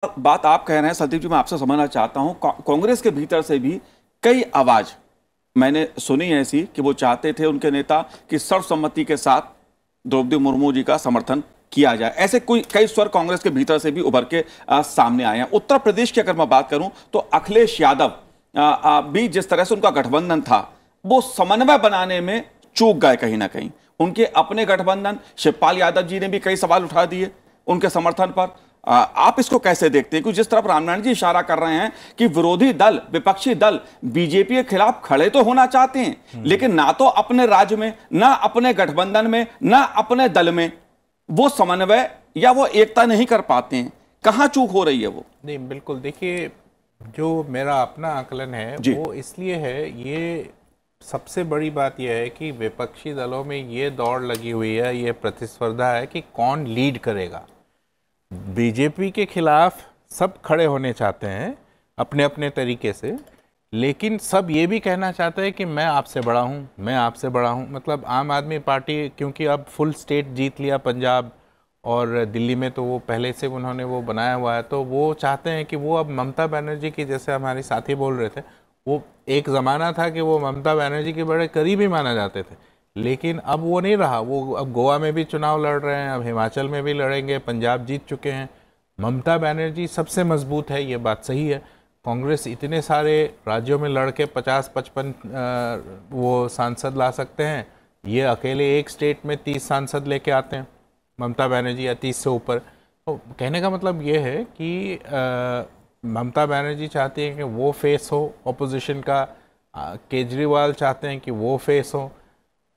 बात आप कह रहे हैं संदीप जी, मैं आपसे समझना चाहता हूं, कांग्रेस के भीतर से भी कई आवाज मैंने सुनी ऐसी कि वो चाहते थे उनके नेता कि सर्वसम्मति के साथ द्रौपदी मुर्मू जी का समर्थन किया जाए। ऐसे कोई कई स्वर कांग्रेस के भीतर से भी उभर के सामने आए हैं। उत्तर प्रदेश की अगर मैं बात करूं तो अखिलेश यादव भी जिस तरह से उनका गठबंधन था वो समन्वय बनाने में चूक गए कहीं ना कहीं। उनके अपने गठबंधन शिवपाल यादव जी ने भी कई सवाल उठा दिए उनके समर्थन पर। आप इसको कैसे देखते हैं? क्योंकि जिस तरफ रामनारायण जी इशारा कर रहे हैं कि विरोधी दल, विपक्षी दल बीजेपी के खिलाफ खड़े तो होना चाहते हैं लेकिन ना तो अपने राज्य में, ना अपने गठबंधन में, ना अपने दल में वो समन्वय या वो एकता नहीं कर पाते हैं। कहां चूक हो रही है वो? नहीं, बिल्कुल देखिए, जो मेरा अपना आकलन है वो इसलिए है, ये सबसे बड़ी बात यह है कि विपक्षी दलों में ये दौड़ लगी हुई है, ये प्रतिस्पर्धा है कि कौन लीड करेगा। बीजेपी के खिलाफ सब खड़े होने चाहते हैं अपने अपने तरीके से, लेकिन सब ये भी कहना चाहते हैं कि मैं आपसे बड़ा हूँ, मैं आपसे बड़ा हूँ। मतलब आम आदमी पार्टी क्योंकि अब फुल स्टेट जीत लिया, पंजाब और दिल्ली में, तो वो पहले से उन्होंने वो बनाया हुआ है, तो वो चाहते हैं कि वो अब ममता बनर्जी की, जैसे हमारे साथी बोल रहे थे, वो एक ज़माना था कि वो ममता बनर्जी के बड़े करीबी माने जाते थे, लेकिन अब वो नहीं रहा। वो अब गोवा में भी चुनाव लड़ रहे हैं, अब हिमाचल में भी लड़ेंगे, पंजाब जीत चुके हैं। ममता बनर्जी सबसे मजबूत है, ये बात सही है। कांग्रेस इतने सारे राज्यों में लड़के 50-55 वो सांसद ला सकते हैं, ये अकेले एक स्टेट में 30 सांसद लेके आते हैं ममता बनर्जी, या 30 से ऊपर। तो कहने का मतलब ये है कि ममता बनर्जी चाहती है कि वो फेस हो ऑपोजिशन का, केजरीवाल चाहते हैं कि वो फेस हो।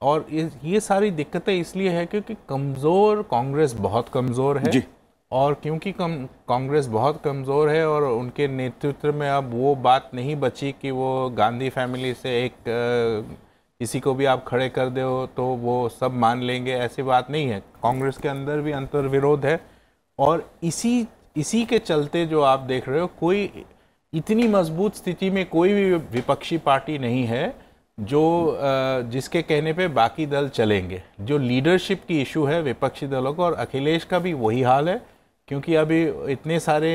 और ये सारी दिक्कतें इसलिए है क्योंकि कमज़ोर कांग्रेस बहुत कमज़ोर है जी। और क्योंकि कांग्रेस बहुत कमज़ोर है और उनके नेतृत्व में अब वो बात नहीं बची कि वो गांधी फैमिली से एक किसी को भी आप खड़े कर दो तो वो सब मान लेंगे, ऐसी बात नहीं है। कांग्रेस के अंदर भी अंतर्विरोध है और इसी के चलते जो आप देख रहे हो, कोई इतनी मजबूत स्थिति में कोई भी विपक्षी पार्टी नहीं है जो जिसके कहने पे बाकी दल चलेंगे। जो लीडरशिप की इशू है विपक्षी दलों को, और अखिलेश का भी वही हाल है, क्योंकि अभी इतने सारे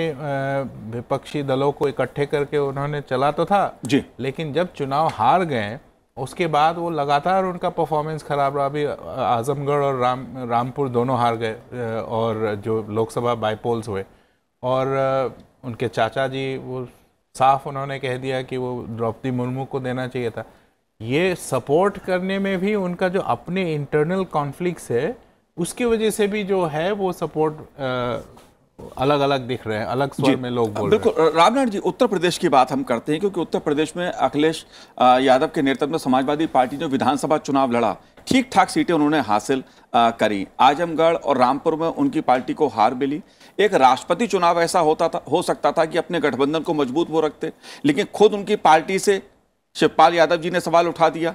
विपक्षी दलों को इकट्ठे करके उन्होंने चला तो था जी, लेकिन जब चुनाव हार गए उसके बाद वो लगातार उनका परफॉर्मेंस खराब रहा। अभी आजमगढ़ और रामपुर दोनों हार गए और जो लोकसभा बाईपोल्स हुए, और उनके चाचा जी वो साफ उन्होंने कह दिया कि वो द्रौपदी मुर्मू को देना चाहिए था। ये सपोर्ट करने में भी उनका जो अपने इंटरनल कॉन्फ्लिक्ट्स है उसकी वजह से भी जो है वो सपोर्ट अलग अलग दिख रहे हैं, अलग स्वर में लोग बोल रहे हैं। बिल्कुल रामनारायण जी, उत्तर प्रदेश की बात हम करते हैं क्योंकि उत्तर प्रदेश में अखिलेश यादव के नेतृत्व में समाजवादी पार्टी ने विधानसभा चुनाव लड़ा, ठीक ठाक सीटें उन्होंने हासिल करी। आजमगढ़ और रामपुर में उनकी पार्टी को हार मिली। एक राष्ट्रपति चुनाव ऐसा हो सकता था कि अपने गठबंधन को मजबूत वो रखते, लेकिन खुद उनकी पार्टी से शिवपाल यादव जी ने सवाल उठा दिया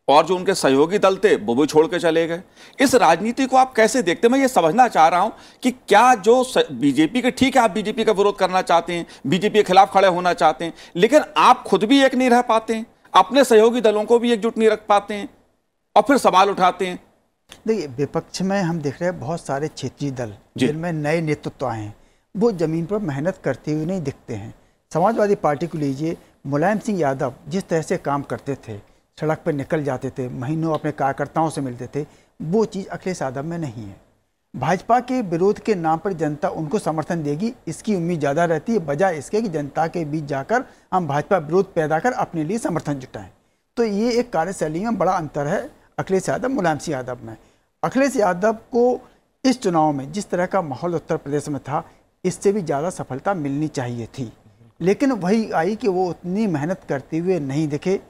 और जो उनके सहयोगी दल थे वो भी छोड़ के चले गए। इस राजनीति को आप कैसे देखते हैं? मैं ये समझना चाह रहा हूं कि क्या जो बीजेपी के, ठीक है आप बीजेपी का विरोध करना चाहते हैं, बीजेपी के खिलाफ खड़े होना चाहते हैं, लेकिन आप खुद भी एक नहीं रह पाते हैं, अपने सहयोगी दलों को भी एकजुट नहीं रख पाते हैं और फिर सवाल उठाते हैं। देखिए, विपक्ष में हम देख रहे हैं बहुत सारे क्षेत्रीय दल जिनमें नए नेतृत्व आए हैं, वो जमीन पर मेहनत करते हुए नहीं दिखते हैं। समाजवादी पार्टी को लीजिए, मुलायम सिंह यादव जिस तरह से काम करते थे, सड़क पर निकल जाते थे, महीनों अपने कार्यकर्ताओं से मिलते थे, वो चीज़ अखिलेश यादव में नहीं है। भाजपा के विरोध के नाम पर जनता उनको समर्थन देगी, इसकी उम्मीद ज़्यादा रहती है, बजाय इसके कि जनता के बीच जाकर हम भाजपा विरोध पैदा कर अपने लिए समर्थन जुटाएं। तो ये एक कार्यशैली में बड़ा अंतर है अखिलेश यादव मुलायम सिंह यादव में। अखिलेश यादव को इस चुनाव में जिस तरह का माहौल उत्तर प्रदेश में था, इससे भी ज़्यादा सफलता मिलनी चाहिए थी, लेकिन वही आई कि वो उतनी मेहनत करते हुए नहीं दिखे।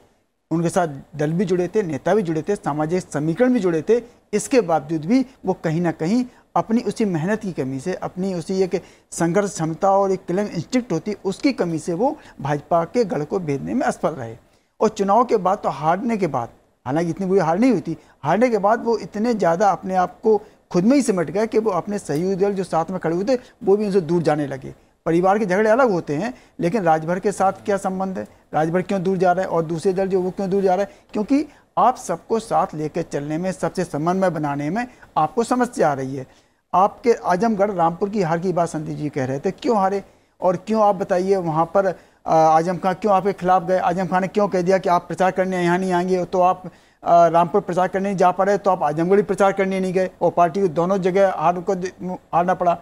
उनके साथ दल भी जुड़े थे, नेता भी जुड़े थे, सामाजिक समीकरण भी जुड़े थे, इसके बावजूद भी वो कहीं ना कहीं अपनी उसी मेहनत की कमी से, अपनी उसी एक संघर्ष क्षमता और एक किलिंग इंस्टिंक्ट होती, उसकी कमी से वो भाजपा के गढ़ को भेदने में असफल रहे। और चुनाव के बाद तो हारने के बाद, हालांकि इतनी बुरी हार नहीं हुई थी, हारने के बाद वो इतने ज़्यादा अपने आप को खुद में ही सिमट गए कि वो अपने सहयोगी दल जो साथ में खड़े हुए थे वो भी उनसे दूर जाने लगे। परिवार के झगड़े अलग होते हैं, लेकिन राजभर के साथ क्या संबंध है? राजभर क्यों दूर जा रहा है और दूसरे दल जो वो क्यों दूर जा रहा है? क्योंकि आप सबको साथ लेकर चलने में, सबसे समन्वय बनाने में आपको समस्या आ रही है। आपके आजमगढ़ रामपुर की हार की बात संदीप जी कह रहे थे, क्यों हारे और क्यों, आप बताइए। वहाँ पर आजम खान क्यों आपके खिलाफ गए? आजम खान ने क्यों कह दिया कि आप प्रचार करने यहाँ नहीं आएंगे, तो आप रामपुर प्रचार करने नहीं जा पा रहे, तो आप आजमगढ़ प्रचार करने नहीं गए और पार्टी को दोनों जगह हारना पड़ा।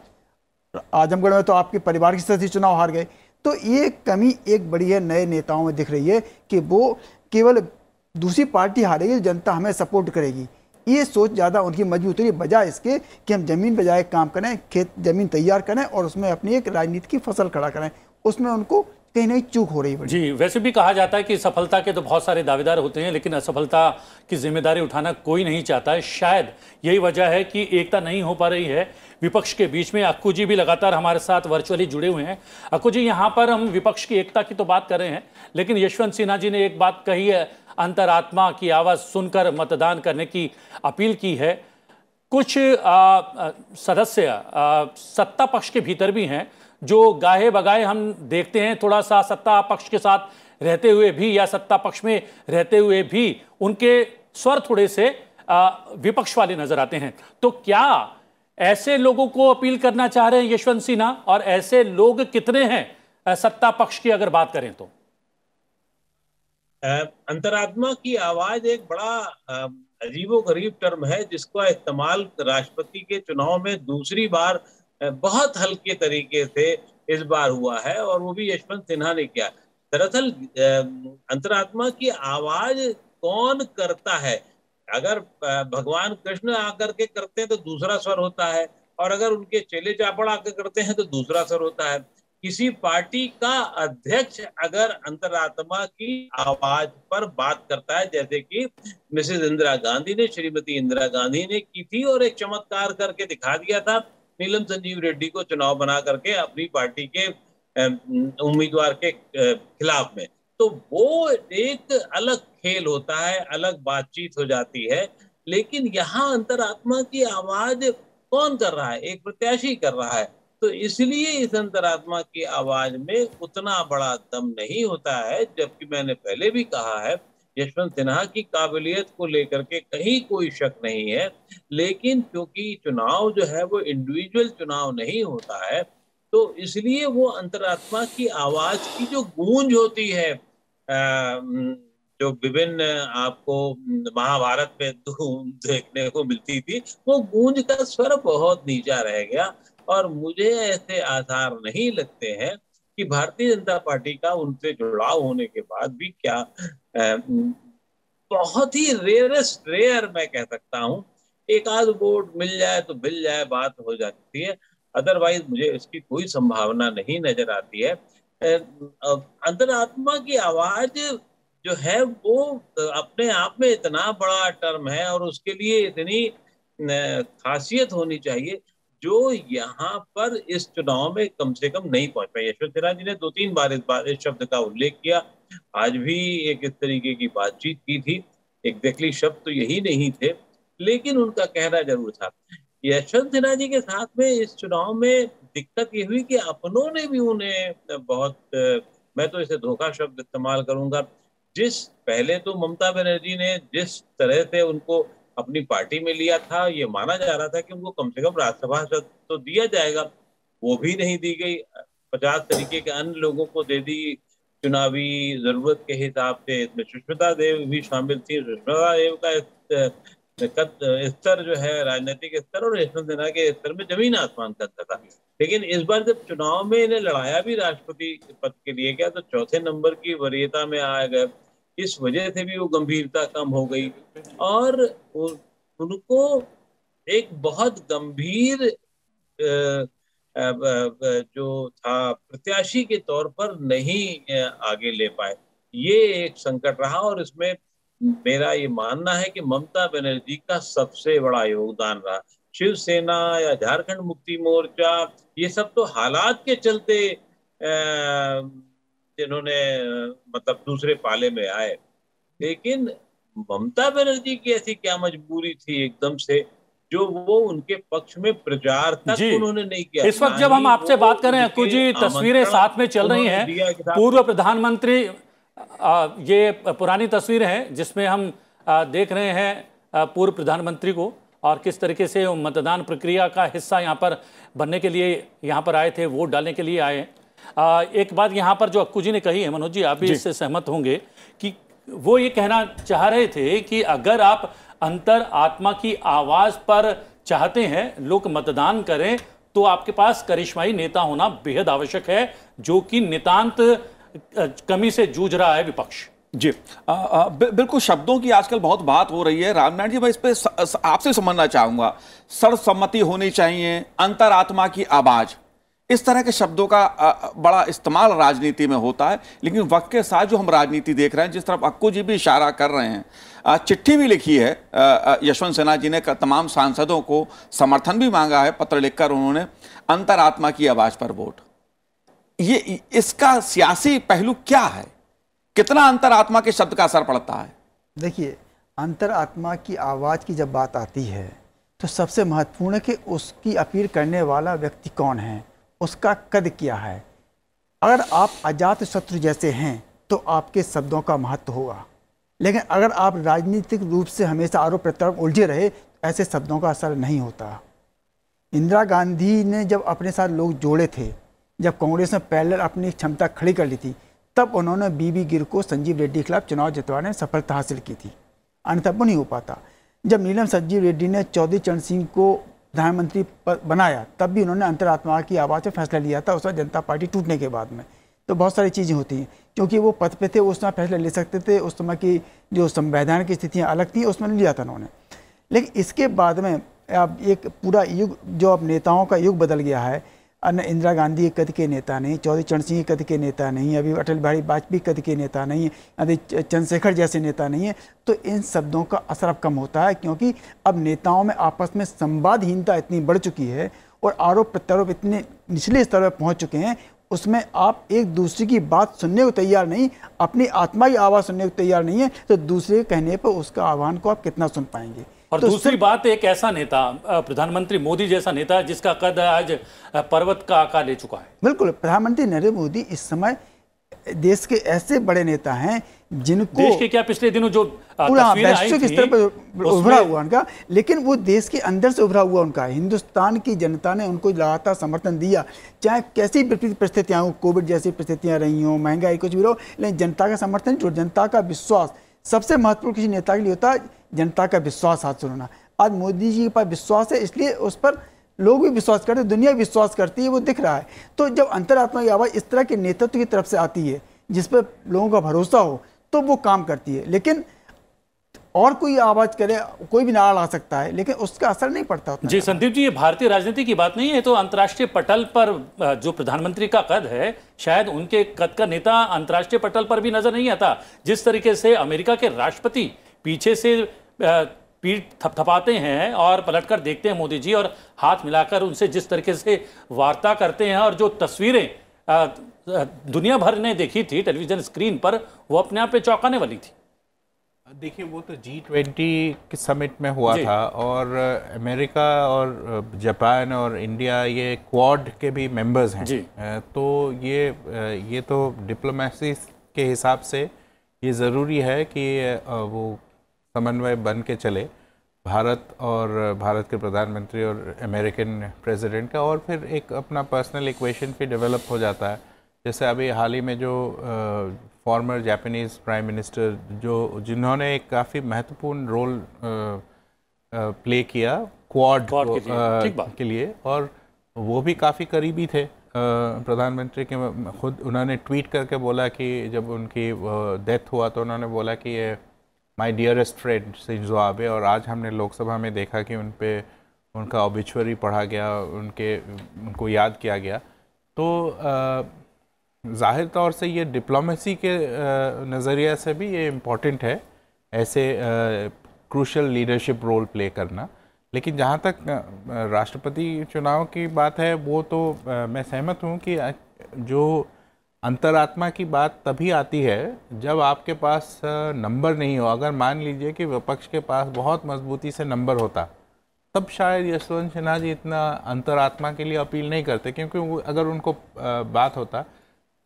आजमगढ़ में तो आपके परिवार के सदस्य चुनाव हार गए। तो ये कमी एक बड़ी है नए नेताओं में दिख रही है कि वो केवल दूसरी पार्टी हारेगी, जनता हमें सपोर्ट करेगी, ये सोच ज़्यादा उनकी मजबूत है, बजाय इसके कि हम जमीन बजाय काम करें, खेत जमीन तैयार करें और उसमें अपनी एक राजनीति की फसल खड़ा करें, उसमें उनको कहीं नहीं चूक हो रही है। जी, वैसे भी कहा जाता है कि सफलता के तो बहुत सारे दावेदार होते हैं, लेकिन असफलता की जिम्मेदारी उठाना कोई नहीं चाहता है। शायद यही वजह है कि एकता नहीं हो पा रही है विपक्ष के बीच में। अक्कू जी भी लगातार हमारे साथ वर्चुअली जुड़े हुए हैं। अक्कू जी, यहाँ पर हम विपक्ष की एकता की तो बात कर रहे हैं, लेकिन यशवंत सिन्हा जी ने एक बात कही है, अंतरात्मा की आवाज़ सुनकर मतदान करने की अपील की है। कुछ सदस्य सत्ता पक्ष के भीतर भी हैं जो गाहे बगाए हम देखते हैं, थोड़ा सा सत्ता पक्ष के साथ रहते हुए भी या सत्ता पक्ष में रहते हुए भी उनके स्वर थोड़े से विपक्ष वाले नजर आते हैं। तो क्या ऐसे लोगों को अपील करना चाह रहे हैं यशवंत सिन्हा, और ऐसे लोग कितने हैं सत्ता पक्ष की अगर बात करें तो? अंतरात्मा की आवाज एक बड़ा अजीबोगरीब टर्म है जिसका इस्तेमाल राष्ट्रपति के चुनाव में दूसरी बार बहुत हल्के तरीके से इस बार हुआ है, और वो भी यशवंत सिन्हा ने किया। दरअसल अंतरात्मा की आवाज कौन करता है? अगर भगवान कृष्ण आकर के करते हैं तो दूसरा स्वर होता है, और अगर उनके चेले चापड़ आकर करते हैं तो दूसरा स्वर होता है। किसी पार्टी का अध्यक्ष अगर अंतरात्मा की आवाज पर बात करता है, जैसे कि मिसेस इंदिरा गांधी ने, श्रीमती इंदिरा गांधी ने की थी और एक चमत्कार करके दिखा दिया था नीलम संजीव रेड्डी को चुनाव बना करके अपनी पार्टी के उम्मीदवार के खिलाफ में, तो वो एक अलग खेल होता है, अलग बातचीत हो जाती है। लेकिन यहाँ अंतरात्मा की आवाज कौन कर रहा है? एक प्रत्याशी कर रहा है। तो इसलिए इस अंतरात्मा की आवाज में उतना बड़ा दम नहीं होता है, जबकि मैंने पहले भी कहा है यशवंत सिन्हा की काबिलियत को लेकर के कहीं कोई शक नहीं है, लेकिन क्योंकि चुनाव जो है वो इंडिविजुअल चुनाव नहीं होता है, तो इसलिए वो अंतरात्मा की आवाज की जो गूंज होती है, जो विभिन्न आपको महाभारत में देखने को मिलती थी, वो गूंज का स्वर बहुत नीचा रह गया। और मुझे ऐसे आसार नहीं लगते हैं कि भारतीय जनता पार्टी का उनसे जुड़ाव होने के बाद भी क्या बहुत ही रेयर मैं कह सकता हूं, एक आध वोट मिल जाए तो मिल जाए, बात हो जाती है। अदरवाइज मुझे इसकी कोई संभावना नहीं नजर आती है। अंतरात्मा की आवाज जो है वो अपने आप में इतना बड़ा टर्म है और उसके लिए इतनी खासियत होनी चाहिए जो यहाँ पर इस चुनाव में कम से कम नहीं पहुंच पाई। यशवंत सिन्हा जी ने 2-3 बार इस शब्द का उल्लेख किया, आज भी एक इस तरीके की बातचीत की थी। एग्जैक्टली शब्द तो यही नहीं थे, लेकिन उनका कहना जरूर था। यशवंत सिन्हा जी के साथ में इस चुनाव में दिक्कत ये हुई कि अपनों ने भी उन्हें बहुत, मैं तो इसे धोखा शब्द इस्तेमाल करूंगा, पहले तो ममता बनर्जी ने जिस तरह से उनको अपनी पार्टी में लिया था, ये माना जा रहा था कि उनको कम से कम राज्यसभा तो दिया जाएगा, वो भी नहीं दी गई। 50 तरीके के अन्य लोगों को दे दी चुनावी जरूरत के हिसाब से। इसमें सुष्मिता देव भी शामिल थी। सुष्मिता देव का स्तर जो है, राजनीतिक स्तर और यशवंत सिन्हा के स्तर में जमीन आसमान का अंतर था। लेकिन इस बार जब चुनाव में इन्हें लड़ाया भी राष्ट्रपति पद के लिए गया तो चौथे नंबर की वरीयता में आ गए। इस वजह से भी वो गंभीरता कम हो गई और उनको एक बहुत गंभीर जो था प्रत्याशी के तौर पर नहीं आगे ले पाए। ये एक संकट रहा और इसमें मेरा ये मानना है कि ममता बनर्जी का सबसे बड़ा योगदान रहा। शिवसेना या झारखंड मुक्ति मोर्चा ये सब तो हालात के चलते जिन्होंने मतलब दूसरे पाले में आए, लेकिन ममता बनर्जी की ऐसी क्या मजबूरी थी एकदम से जो वो उनके पक्ष में प्रचार तक उन्होंने नहीं किया। इस वक्त जब हम आपसे बात कर रहे हैं अक्कू जी, तस्वीरें साथ में चल रही हैं, पूर्व प्रधानमंत्री, ये पुरानी तस्वीर है जिसमें हम देख रहे हैं पूर्व प्रधानमंत्री को, और किस तरीके से मतदान प्रक्रिया का हिस्सा यहाँ पर बनने के लिए यहाँ पर आए थे, वोट डालने के लिए आए। एक बात यहाँ पर जो अक्कू जी ने कही है, मनोज जी आप भी इससे सहमत होंगे, कि वो ये कहना चाह रहे थे कि अगर आप अंतर आत्मा की आवाज पर चाहते हैं लोग मतदान करें, तो आपके पास करिश्माई नेता होना बेहद आवश्यक है, जो कि नितांत कमी से जूझ रहा है विपक्ष। जी बिल्कुल, शब्दों की आजकल बहुत बात हो रही है। रामनारायण जी, मैं इस पे आपसे समझना चाहूंगा। सर्वसम्मति होनी चाहिए, अंतरात्मा की आवाज, इस तरह के शब्दों का बड़ा इस्तेमाल राजनीति में होता है, लेकिन वक्त के साथ जो हम राजनीति देख रहे हैं, जिस तरफ अक्कू जी भी इशारा कर रहे हैं, चिट्ठी भी लिखी है यशवंत सिन्हा जी ने तमाम सांसदों को, समर्थन भी मांगा है पत्र लिखकर उन्होंने, अंतरात्मा की आवाज पर वोट। ये इसका सियासी पहलू क्या है? कितना अंतरात्मा के शब्द का असर पड़ता है? देखिए, अंतरात्मा की आवाज की जब बात आती है तो सबसे महत्वपूर्ण है कि उसकी अपील करने वाला व्यक्ति कौन है, उसका कद क्या है। अगर आप अजात शत्रु जैसे हैं तो आपके शब्दों का महत्व होगा, लेकिन अगर आप राजनीतिक रूप से हमेशा आरोप प्रत्यारोप उलझे रहे, ऐसे शब्दों का असर नहीं होता। इंदिरा गांधी ने जब अपने साथ लोग जोड़े थे, जब कांग्रेस ने पैरेलल अपनी क्षमता खड़ी कर ली थी, तब उन्होंने बीबी गिर को संजीव रेड्डी के खिलाफ चुनाव जितवाने में सफलता हासिल की थी, अन्यथा वो नहीं हो पाता। जब नीलम संजीव रेड्डी ने चौधरी चरण सिंह को प्रधानमंत्री बनाया, तब भी उन्होंने अंतरात्मा की आवाज़ से फैसला लिया था, उस वक्त जनता पार्टी टूटने के बाद में। तो बहुत सारी चीज़ें होती हैं, क्योंकि वो पद पे थे, उस समय फैसला ले सकते थे, उस समय की जो संवैधान की स्थितियाँ अलग थी, उसमें नहीं लिया था उन्होंने। लेकिन इसके बाद में अब एक पूरा युग, जो अब नेताओं का युग बदल गया है। अन्य इंदिरा गांधी कद के नेता नहीं, चौधरी चरण सिंह कद के नेता नहीं, अभी अटल बिहारी वाजपेयी कद के नेता नहीं, अभी चंद्रशेखर जैसे नेता नहीं है। तो इन शब्दों का असर अब कम होता है, क्योंकि अब नेताओं में आपस में संवादहीनता इतनी बढ़ चुकी है और आरोप प्रत्यारोप इतने निचले स्तर पर पहुंच चुके हैं, उसमें आप एक दूसरे की बात सुनने को तैयार नहीं, अपनी आत्मा की आवाज़ सुनने को तैयार नहीं है, तो दूसरे के कहने पर उसका आह्वान को आप कितना सुन पाएंगे। और तो दूसरी बात, एक ऐसा नेता, प्रधानमंत्री मोदी जैसा नेता, जिसका कद आज पर्वत का आकार ले चुका है। बिल्कुल, प्रधानमंत्री नरेंद्र मोदी इस समय देश के ऐसे बड़े नेता हैं जिनको देश के क्या पिछले दिनों जो पूरा वैश्विक स्तर पर उभरा हुआ उनका, लेकिन वो देश के अंदर से उभरा हुआ उनका, हिंदुस्तान की जनता ने उनको लगातार समर्थन दिया, चाहे कैसी विपरीत परिस्थितियां हो, कोविड जैसी परिस्थितियां रही हों, महंगाई कुछ भी हो, लेकिन जनता का समर्थन, जो जनता का विश्वास सबसे महत्वपूर्ण किसी नेता के लिए होता है, जनता का विश्वास हासिल होना। आज मोदी जी के पास विश्वास है, इसलिए उस पर लोग भी विश्वास करते हैं, दुनिया भी विश्वास करती है, वो दिख रहा है। तो जब अंतरात्मा की आवाज़ इस तरह के नेतृत्व की तरफ से आती है जिस पर लोगों का भरोसा हो, तो वो काम करती है। लेकिन और कोई आवाज़ करे, कोई भी नारा ला सकता है, लेकिन उसका असर नहीं पड़ता। जी संदीप जी, ये भारतीय राजनीति की बात नहीं है, तो अंतर्राष्ट्रीय पटल पर जो प्रधानमंत्री का कद है, शायद उनके कद का नेता अंतर्राष्ट्रीय पटल पर भी नजर नहीं आता। जिस तरीके से अमेरिका के राष्ट्रपति पीछे से पीठ थपथपाते हैं और पलटकर देखते हैं मोदी जी, और हाथ मिलाकर उनसे जिस तरीके से वार्ता करते हैं, और जो तस्वीरें दुनिया भर ने देखी थी टेलीविजन स्क्रीन पर, वो अपने आप पे चौंकाने वाली थी। देखिए, वो तो G20 के समिट में हुआ था, और अमेरिका और जापान और इंडिया ये क्वाड के भी मेंबर्स हैं जी। तो ये तो डिप्लोमेसी के हिसाब से ये ज़रूरी है कि वो समन्वय बन के चले, भारत और भारत के प्रधानमंत्री और अमेरिकन प्रेसिडेंट का, और फिर एक अपना पर्सनल इक्वेशन भी डेवलप हो जाता है। जैसे अभी हाल ही में जो फॉर्मर जापानीज़ प्राइम मिनिस्टर जिन्होंने एक काफ़ी महत्वपूर्ण रोल प्ले किया क्वाड के लिए, और वो भी काफ़ी करीबी थे प्रधानमंत्री के। खुद उन्होंने ट्वीट करके बोला कि जब उनकी डेथ हुआ तो उन्होंने बोला कि ये my dearest friend Shinzo Abe, और आज हमने लोकसभा में देखा कि उनका ऑबिचुअरी पढ़ा गया, उनको याद किया गया। तो ज़ाहिर तौर से ये डिप्लोमेसी के नज़रिए से भी ये इम्पॉर्टेंट है, ऐसे क्रूशल लीडरशिप रोल प्ले करना। लेकिन जहाँ तक राष्ट्रपति चुनाव की बात है, वो तो मैं सहमत हूँ कि जो अंतरात्मा की बात तभी आती है जब आपके पास नंबर नहीं हो। अगर मान लीजिए कि विपक्ष के पास बहुत मजबूती से नंबर होता, तब शायद यशवंत सिन्हा जी इतना अंतरात्मा के लिए अपील नहीं करते, क्योंकि अगर उनको बात होता।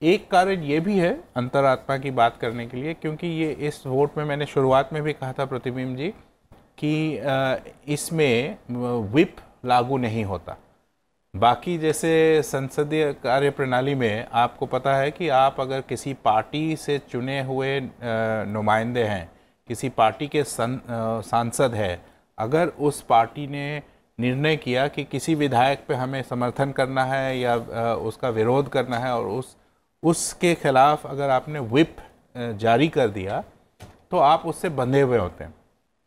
एक कारण ये भी है अंतरात्मा की बात करने के लिए, क्योंकि ये इस वोट में मैंने शुरुआत में भी कहा था प्रतिबिंब जी कि इसमें व्हिप लागू नहीं होता। बाकी जैसे संसदीय कार्य प्रणाली में आपको पता है कि आप अगर किसी पार्टी से चुने हुए नुमाइंदे हैं, किसी पार्टी के सांसद है, अगर उस पार्टी ने निर्णय किया कि किसी विधायक पे हमें समर्थन करना है या उसका विरोध करना है और उसके खिलाफ अगर आपने व्हिप जारी कर दिया तो आप उससे बंधे हुए होते हैं।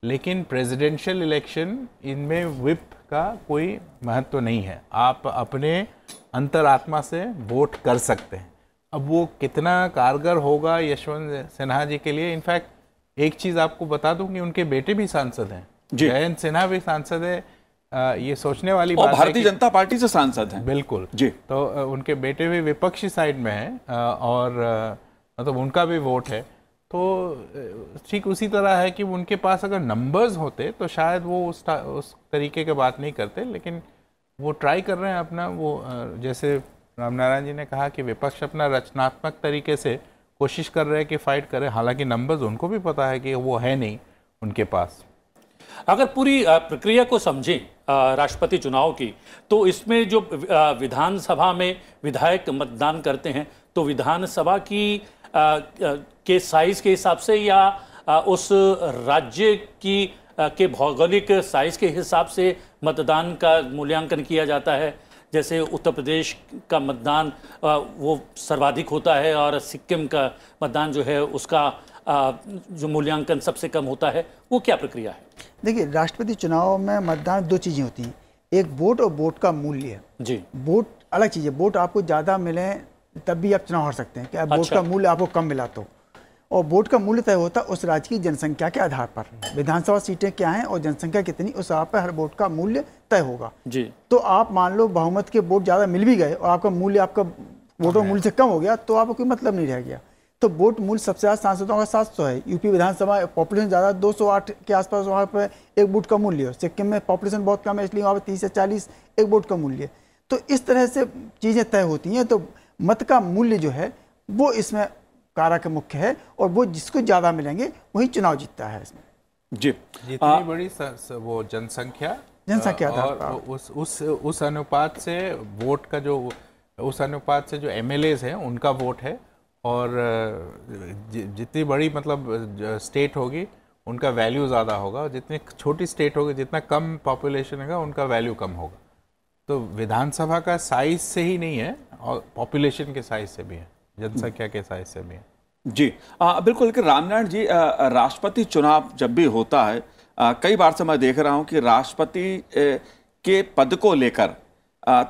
लेकिन प्रेसिडेंशियल इलेक्शन इनमें व्हिप का कोई महत्व नहीं है, आप अपने अंतरात्मा से वोट कर सकते हैं। अब वो कितना कारगर होगा यशवंत सिन्हा जी के लिए, इनफैक्ट एक चीज़ आपको बता दूं कि उनके बेटे भी सांसद हैं, जयंत सिन्हा भी सांसद है। ये सोचने वाली बात है, भारतीय जनता पार्टी से सांसद हैं। बिल्कुल जी। तो उनके बेटे भी विपक्षी साइड में हैं और मतलब उनका भी वोट है। तो ठीक उसी तरह है कि उनके पास अगर नंबर्स होते तो शायद वो उस तरीके की बात नहीं करते, लेकिन वो ट्राई कर रहे हैं अपना। वो जैसे रामनारायण जी ने कहा कि विपक्ष अपना रचनात्मक तरीके से कोशिश कर रहे हैं कि फाइट करे, हालांकि नंबर्स उनको भी पता है कि वो है नहीं उनके पास। अगर पूरी प्रक्रिया को समझें राष्ट्रपति चुनाव की, तो इसमें जो विधानसभा में विधायक मतदान करते हैं तो विधानसभा की के साइज के हिसाब से या उस राज्य की के भौगोलिक साइज के हिसाब से मतदान का मूल्यांकन किया जाता है। जैसे उत्तर प्रदेश का मतदान वो सर्वाधिक होता है और सिक्किम का मतदान जो है उसका जो मूल्यांकन सबसे कम होता है, वो क्या प्रक्रिया है? देखिए, राष्ट्रपति चुनाव में मतदान दो चीज़ें होती हैं, एक वोट और वोट का मूल्य। जी। वोट अलग चीज़ है, वोट आपको ज़्यादा मिले तब भी आप चुनाव हार सकते हैं, क्या वोट का मूल्य आपको कम मिला तो। और वोट का मूल्य तय होता है उस राज्य की जनसंख्या के आधार पर, विधानसभा सीटें क्या हैं और जनसंख्या कितनी, उस आधार पर हर वोट का मूल्य तय होगा। जी। तो आप मान लो बहुमत के वोट ज़्यादा मिल भी गए और आपका मूल्य आपका वोटों मूल्य से कम हो गया तो आपको कोई मतलब नहीं रह गया। तो वोट मूल्य सबसे ज़्यादा सांसदों का 700 है। यूपी विधानसभा पॉपुलेशन ज़्यादा 208 के आसपास, वहाँ पर एक वोट का मूल्य है। सिक्किम में पॉपुलेशन बहुत कम है इसलिए वहाँ पर 30 से 40 एक वोट का मूल्य। तो इस तरह से चीज़ें तय होती हैं। तो मत का मूल्य जो है वो इसमें कारक मुख्य है और वो जिसको ज़्यादा मिलेंगे वही चुनाव जीतता है इसमें। जी। जितनी बड़ी वो जनसंख्या और उस अनुपात से वोट का जो, उस अनुपात से जो MLAs हैं उनका वोट है, और जितनी बड़ी मतलब स्टेट होगी उनका वैल्यू ज़्यादा होगा, जितनी छोटी स्टेट होगी, जितना कम पॉपुलेशन होगा उनका वैल्यू कम होगा। तो विधानसभा का साइज से ही नहीं है और पॉपुलेशन के साइज से भी है, जनसंख्या के साइज से भी है। जी बिल्कुल। लेकिन रामनारायण जी, राष्ट्रपति चुनाव जब भी होता है कई बार से मैं देख रहा हूं कि राष्ट्रपति के पद को लेकर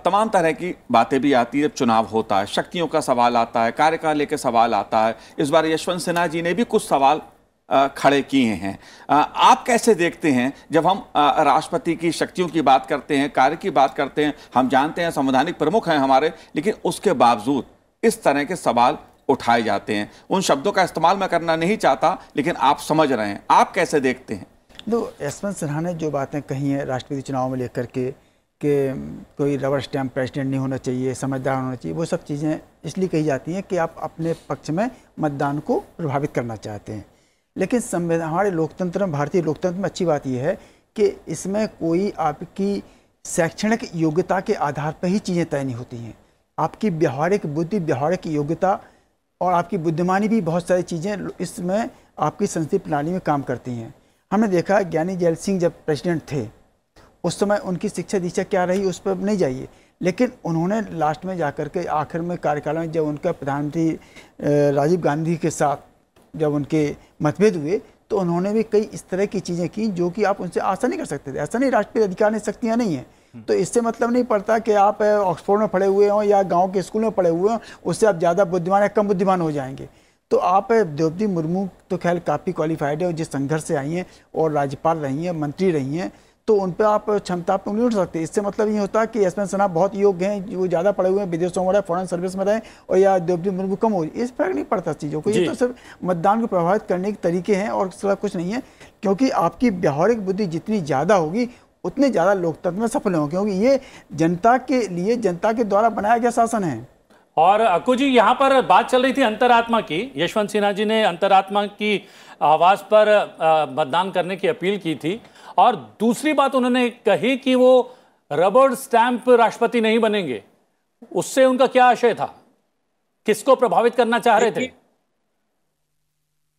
तमाम तरह की बातें भी आती है। जब चुनाव होता है शक्तियों का सवाल आता है, कार्यकाल लेकर सवाल आता है। इस बार यशवंत सिन्हा जी ने भी कुछ सवाल खड़े किए हैं। आप कैसे देखते हैं जब हम राष्ट्रपति की शक्तियों की बात करते हैं, कार्य की बात करते हैं? हम जानते हैं संवैधानिक प्रमुख हैं हमारे, लेकिन उसके बावजूद इस तरह के सवाल उठाए जाते हैं। उन शब्दों का इस्तेमाल मैं करना नहीं चाहता, लेकिन आप समझ रहे हैं। आप कैसे देखते हैं? तो यशवंत सिन्हा ने जो बातें कही हैं राष्ट्रपति चुनाव में लेकर के कि कोई रबर स्टैम्प प्रेसिडेंट नहीं होना चाहिए, समझदार होना चाहिए, वो सब चीज़ें इसलिए कही जाती हैं कि आप अपने पक्ष में मतदान को प्रभावित करना चाहते हैं। लेकिन संविधान, हमारे लोकतंत्र में, भारतीय लोकतंत्र में अच्छी बात यह है कि इसमें कोई आपकी शैक्षणिक योग्यता के आधार पर ही चीज़ें तय नहीं होती हैं। आपकी व्यवहारिक बुद्धि, व्यवहारिक योग्यता और आपकी बुद्धिमानी भी बहुत सारी चीज़ें इसमें आपकी संसदीय प्रणाली में काम करती हैं। हमने देखा ज्ञानी जैल सिंह जब प्रेसिडेंट थे उस समय उनकी शिक्षा दीक्षा क्या रही उस पर नहीं जाइए, लेकिन उन्होंने लास्ट में जाकर के आखिर में कार्यकाल में जब उनका प्रधानमंत्री राजीव गांधी के साथ जब उनके मतभेद हुए तो उन्होंने भी कई इस तरह की चीज़ें की जो कि आप उनसे आशा नहीं कर सकते थे। ऐसा नहीं राष्ट्रीय अधिकार नहीं, शक्तियाँ नहीं हैं। तो इससे मतलब नहीं पड़ता कि आप ऑक्सफोर्ड में पढ़े हुए हों या गांव के स्कूल में पढ़े हुए हों, उससे आप ज़्यादा बुद्धिमान या कम बुद्धिमान हो जाएंगे। तो आप द्रौपदी मुर्मू तो खैर काफ़ी क्वालिफाइड है और जिस संघर्ष से आई हैं और राज्यपाल रही हैं, मंत्री रही हैं, तो उन पर आप क्षमता पर नहीं उठ सकते। इससे मतलब ये होता है कि यशवंत सिन्हा बहुत योग्य हैं, वो ज़्यादा पढ़े हुए हैं, विदेशों में रहे, फॉरेन सर्विस में रहे, और या द्रौपदी मुर्मू कम हो, इस फर्क नहीं पड़ता चीज़ों को। ये तो सिर्फ मतदान को प्रभावित करने के तरीके हैं और सिर्फ कुछ नहीं है, क्योंकि आपकी व्यवहारिक बुद्धि जितनी ज़्यादा होगी उतने ज़्यादा लोकतंत्र में सफल होंगे, क्योंकि ये जनता के लिए, जनता के द्वारा बनाया गया शासन है। और अक्कू जी, यहाँ पर बात चल रही थी अंतरात्मा की। यशवंत सिन्हा जी ने अंतरात्मा की आवाज़ पर मतदान करने की अपील की थी और दूसरी बात उन्होंने कही कि वो रबर स्टैंप राष्ट्रपति नहीं बनेंगे। उससे उनका क्या आशय था, किसको प्रभावित करना चाह रहे थे?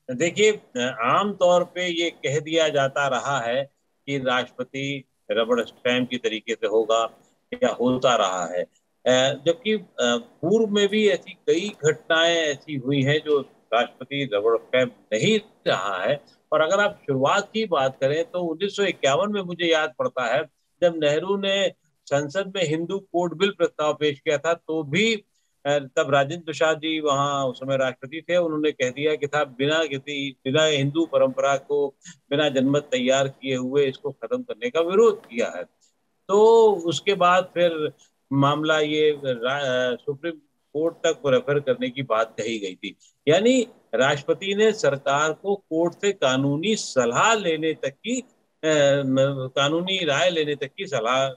देखिए, आम तौर पे ये कह दिया जाता रहा है कि राष्ट्रपति रबड़ स्टैंप की तरीके से होगा या होता रहा है, जबकि पूर्व में भी ऐसी कई घटनाएं ऐसी हुई हैं जो राष्ट्रपति रबड़ स्टैंप नहीं रहा है। और अगर आप शुरुआत की बात करें तो 1951 में मुझे याद पड़ता है, जब नेहरू ने संसद में हिंदू कोड बिल प्रस्ताव पेश किया था, तो भी तब राजेंद्र प्रसाद जी वहाँ उस समय राष्ट्रपति थे, उन्होंने कह दिया कि था बिना हिंदू परंपरा को बिना जनमत तैयार किए हुए इसको खत्म करने का विरोध किया है। तो उसके बाद फिर मामला ये सुप्रीम कोर्ट तक रेफर करने की बात कही गई थी। यानी राष्ट्रपति ने सरकार को कोर्ट से कानूनी सलाह लेने तक की कानूनी राय लेने तक की सलाह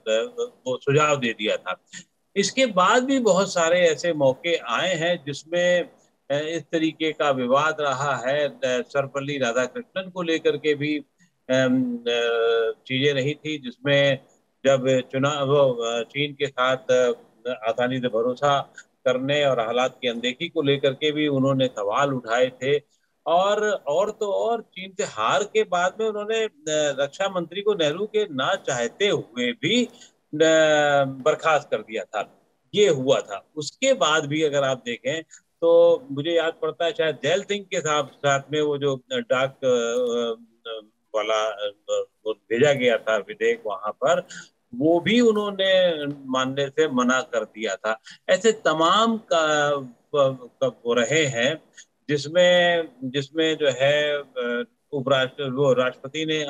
वो सुझाव दे दिया था। इसके बाद भी बहुत सारे ऐसे मौके आए हैं जिसमें इस तरीके का विवाद रहा है। सर्वपल्ली राधाकृष्णन को लेकर के भी चीजें रही थी, जिसमें जब चुनाव चीन के साथ आसानी से भरोसा करने और हालात की अनदेखी को लेकर के भी उन्होंने सवाल उठाए थे। और तो और चीन से हार के बाद में उन्होंने रक्षा मंत्री को नेहरू के ना चाहते हुए भी बर्खास्त कर दिया था। ये हुआ था। उसके बाद भी अगर आप देखें तो मुझे याद पड़ता है शायद जैल सिंह के साथ में वो जो डाक वाला वो भेजा गया था विधेयक वहां पर, वो भी उन्होंने मानने से मना कर दिया था। ऐसे तमाम का वो रहे हैं जिसमें जो है वो राष्ट्रपति ने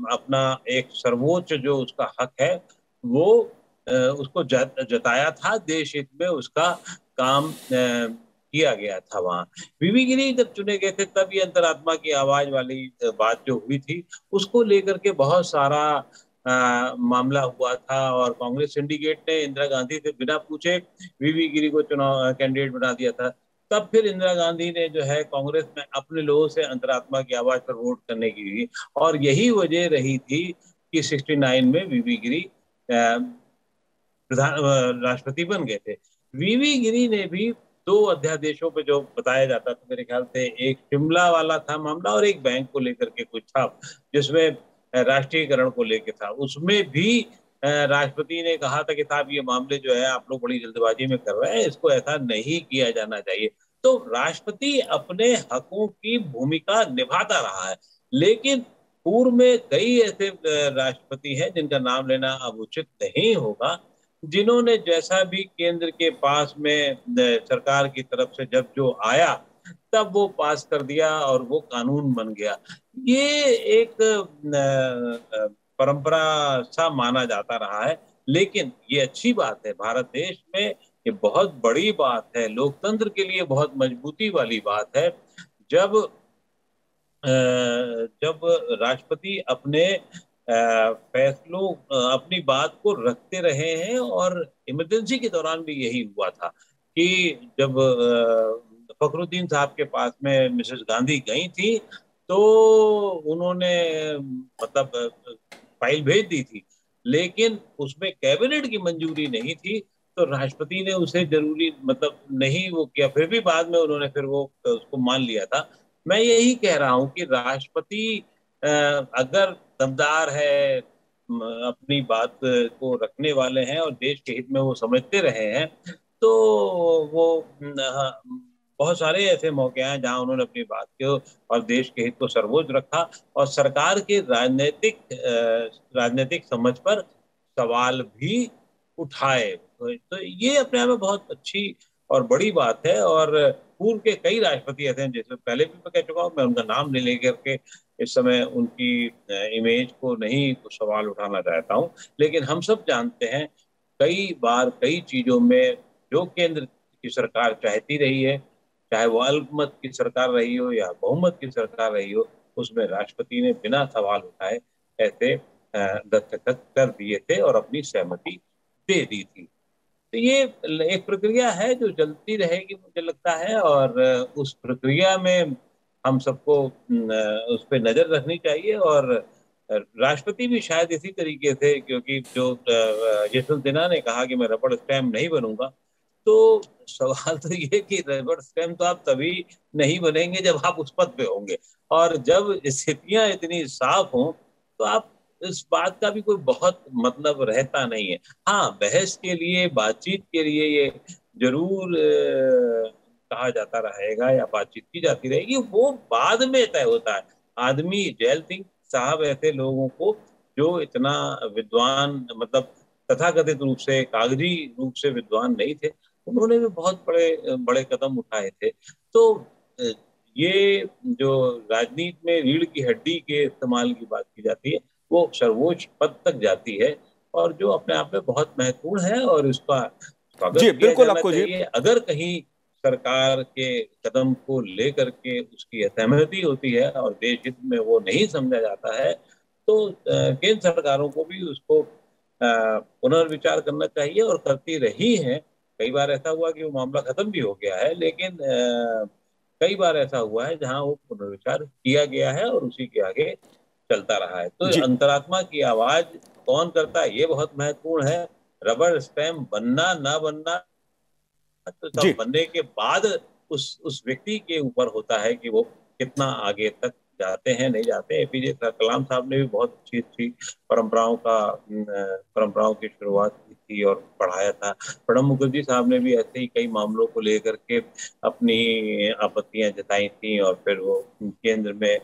अपना एक सर्वोच्च जो उसका हक है वो उसको जताया था, देश हित में उसका काम किया गया था। वहाँ वीवी गिरी जब चुने गए थे तब ये अंतरात्मा की आवाज वाली बात जो हुई थी उसको लेकर के बहुत सारा मामला हुआ था, और कांग्रेस सिंडिकेट ने इंदिरा गांधी से बिना पूछे वीवी गिरी को चुनाव कैंडिडेट बना दिया था। तब फिर इंदिरा गांधी ने जो है कांग्रेस में अपने लोगों से अंतरात्मा की आवाज पर वोट करने की, और यही वजह रही थी कि 69 में वीवी गिरी राष्ट्रपति बन गए थे। वीवी गिरी ने भी 2 अध्यादेशों पे जो बताया जाता था, मेरे ख्याल से एक शिमला वाला था मामला और एक बैंक को लेकर के कुछ था जिसमें राष्ट्रीयकरण को लेकर था। उसमें भी राष्ट्रपति ने कहा था कि साहब ये मामले जो है आप लोग बड़ी जल्दबाजी में कर रहे हैं, इसको ऐसा नहीं किया जाना चाहिए। तो राष्ट्रपति अपने हकों की भूमिका निभाता रहा है, लेकिन पूर्व में कई ऐसे राष्ट्रपति हैं जिनका नाम लेना अब उचित नहीं होगा, जिन्होंने जैसा भी केंद्र के पास में सरकार की तरफ से जब जो आया तब वो पास कर दिया और वो कानून बन गया। ये एक परंपरा सा माना जाता रहा है, लेकिन ये अच्छी बात है। भारत देश में ये बहुत बड़ी बात है, लोकतंत्र के लिए बहुत मजबूती वाली बात है जब राष्ट्रपति अपने फैसलों अपनी बात को रखते रहे हैं। और इमरजेंसी के दौरान भी यही हुआ था कि जब फखरुद्दीन साहब के पास में मिसेस गांधी गई थी तो उन्होंने मतलब फाइल भेज दी थी, लेकिन उसमें कैबिनेट की मंजूरी नहीं थी, तो राष्ट्रपति ने उसे जरूरी मतलब नहीं वो किया, फिर भी बाद में उन्होंने फिर वो उसको मान लिया था। मैं यही कह रहा हूं कि राष्ट्रपति अगर दमदार है, अपनी बात को रखने वाले हैं और देश के हित में वो समझते रहे हैं, तो वो बहुत सारे ऐसे मौके हैं जहां उन्होंने अपनी बात को और देश के हित को सर्वोच्च रखा और सरकार के राजनीतिक समझ पर सवाल भी उठाए। तो ये अपने आप में बहुत अच्छी और बड़ी बात है। और पूर्व के कई राष्ट्रपति ऐसे हैं, जैसे पहले भी मैं कह चुका हूँ, मैं उनका नाम नहीं लेकर के इस समय उनकी इमेज को नहीं कुछ सवाल उठाना चाहता हूँ, लेकिन हम सब जानते हैं कई बार कई चीजों में जो केंद्र की सरकार चाहती रही है, चाहे वो अल्पमत की सरकार रही हो या बहुमत की सरकार रही हो, उसमें राष्ट्रपति ने बिना सवाल उठाए ऐसे दस्तखत कर दिए थे और अपनी सहमति दे दी थी। तो ये एक प्रक्रिया है जो चलती रहेगी मुझे लगता है, और उस प्रक्रिया में हम सबको उस पर नजर रखनी चाहिए और राष्ट्रपति भी शायद इसी तरीके थे, क्योंकि जो यशवंत सिन्हा ने कहा कि मैं रबड़ स्टैम्प नहीं बनूंगा, तो सवाल तो ये कि रबड़ स्टैम्प तो आप तभी नहीं बनेंगे जब आप उस पद पे होंगे, और जब स्थितियां इतनी साफ हों तो आप इस बात का भी कोई बहुत मतलब रहता नहीं है। हाँ, बहस के लिए, बातचीत के लिए ये जरूर कहा जाता रहेगा या बातचीत की जाती रहेगी, वो बाद में तय होता है। आदमी, जैल सिंह साहब ऐसे लोगों को जो इतना विद्वान, मतलब तथाकथित रूप से, कागजी रूप से विद्वान नहीं थे, उन्होंने भी बहुत बड़े बड़े कदम उठाए थे। तो ये जो राजनीति में रीढ़ की हड्डी के इस्तेमाल की बात की जाती है, वो सर्वोच्च पद तक जाती है, और जो अपने आप में बहुत महत्वपूर्ण है, और इसका स्वागत जी किया बिल्कुल जाना आपको जी। चाहिए। अगर कहीं सरकार के कदम को लेकर के उसकी असहमति होती है और देश हित में वो नहीं समझा जाता है, तो केंद्र सरकारों को भी उसको पुनर्विचार करना चाहिए, और करती रही हैं। कई बार ऐसा हुआ कि वो मामला खत्म भी हो गया है, लेकिन कई बार ऐसा हुआ है जहां वो पुनर्विचार किया गया है और उसी के आगे चलता रहा है। तो जी अंतरात्मा की आवाज कौन करता है, ये बहुत महत्वपूर्ण है। रबर स्टैम्प बनना ना बनना तो जी सब बनने के बाद उस व्यक्ति के ऊपर होता है कि वो कितना आगे तक जाते हैं, नहीं जाते हैं। एपीजे कलाम साहब ने भी बहुत अच्छी अच्छी परंपराओं की शुरुआत की थी और पढ़ाया था। प्रणब मुखर्जी साहब ने भी ऐसे ही कई मामलों को लेकर के अपनी आपत्तियां जताई थी, और फिर वो केंद्र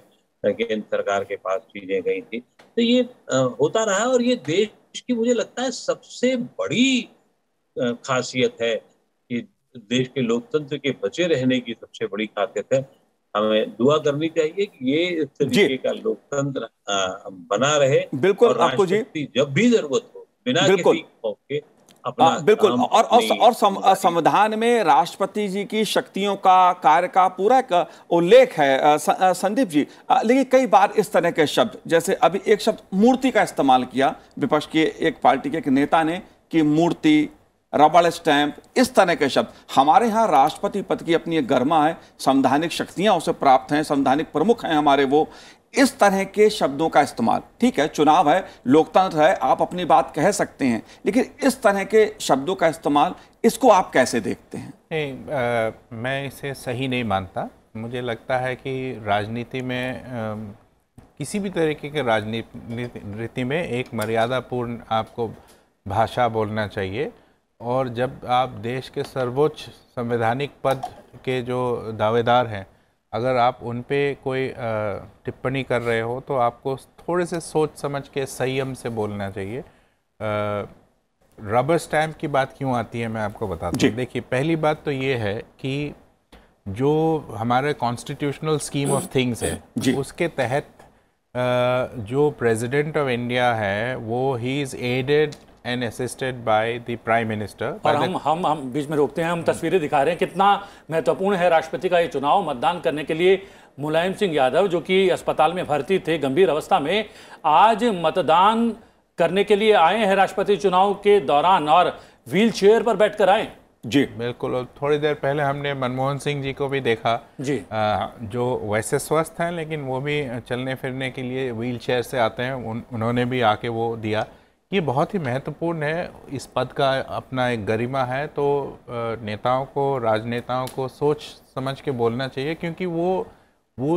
सरकार के पास चीजें गई थी। तो ये होता रहा, और ये देश की, मुझे लगता है, सबसे बड़ी खासियत है कि देश के लोकतंत्र के बचे रहने की सबसे बड़ी खासियत है। हमें दुआ करनी चाहिए कि ये इस तरीके का लोकतंत्र बना रहे, बिल्कुल और आपको जी। राष्ट्रपति जब भी जरूरत हो, बिना बिल्कुल किसी खौफ के अपना बिल्कुल। काम, और संविधान में राष्ट्रपति जी की शक्तियों का, कार्य का पूरा एक उल्लेख है संदीप जी। लेकिन कई बार इस तरह के शब्द, जैसे अभी एक शब्द मूर्ति का इस्तेमाल किया विपक्ष के एक पार्टी के एक नेता ने, कि मूर्ति, रबड़ स्टैंप, इस तरह के शब्द। हमारे यहाँ राष्ट्रपति पद की अपनी एक गरिमा है, संवैधानिक शक्तियां उसे प्राप्त हैं, संवैधानिक प्रमुख हैं हमारे वो। इस तरह के शब्दों का इस्तेमाल, ठीक है, चुनाव है, लोकतंत्र है, आप अपनी बात कह सकते हैं, लेकिन इस तरह के शब्दों का इस्तेमाल, इसको आप कैसे देखते हैं? नहीं, मैं इसे सही नहीं मानता। मुझे लगता है कि राजनीति में किसी भी तरीके के राजनीति में एक मर्यादापूर्ण आपको भाषा बोलना चाहिए, और जब आप देश के सर्वोच्च संवैधानिक पद के जो दावेदार हैं, अगर आप उन पे कोई टिप्पणी कर रहे हो तो आपको थोड़े से सोच समझ के संयम से बोलना चाहिए। रबर स्टैम्प की बात क्यों आती है मैं आपको बताता हूँ। देखिए, पहली बात तो ये है कि जो हमारे कॉन्स्टिट्यूशनल स्कीम ऑफ थिंग्स है, उसके तहत जो प्रेसिडेंट ऑफ इंडिया है वो ही is aided and assisted by the prime minister। और हम बीच में रोकते हैं, हम तस्वीरें दिखा रहे हैं कितना महत्वपूर्ण है राष्ट्रपति का ये चुनाव। मतदान करने के लिए मुलायम सिंह यादव, जो कि अस्पताल में भर्ती थे गंभीर अवस्था में, आज मतदान करने के लिए आए हैं राष्ट्रपति चुनाव के दौरान, और व्हील चेयर पर बैठकर आए। जी बिल्कुल। और थोड़ी देर पहले हमने मनमोहन सिंह जी को भी देखा जी, जो वैसे स्वस्थ हैं लेकिन वो भी चलने फिरने के लिए व्हील चेयर से आते हैं, उन्होंने भी आके वो दिया। ये बहुत ही महत्वपूर्ण है, इस पद का अपना एक गरिमा है। तो नेताओं को, राजनेताओं को सोच समझ के बोलना चाहिए, क्योंकि वो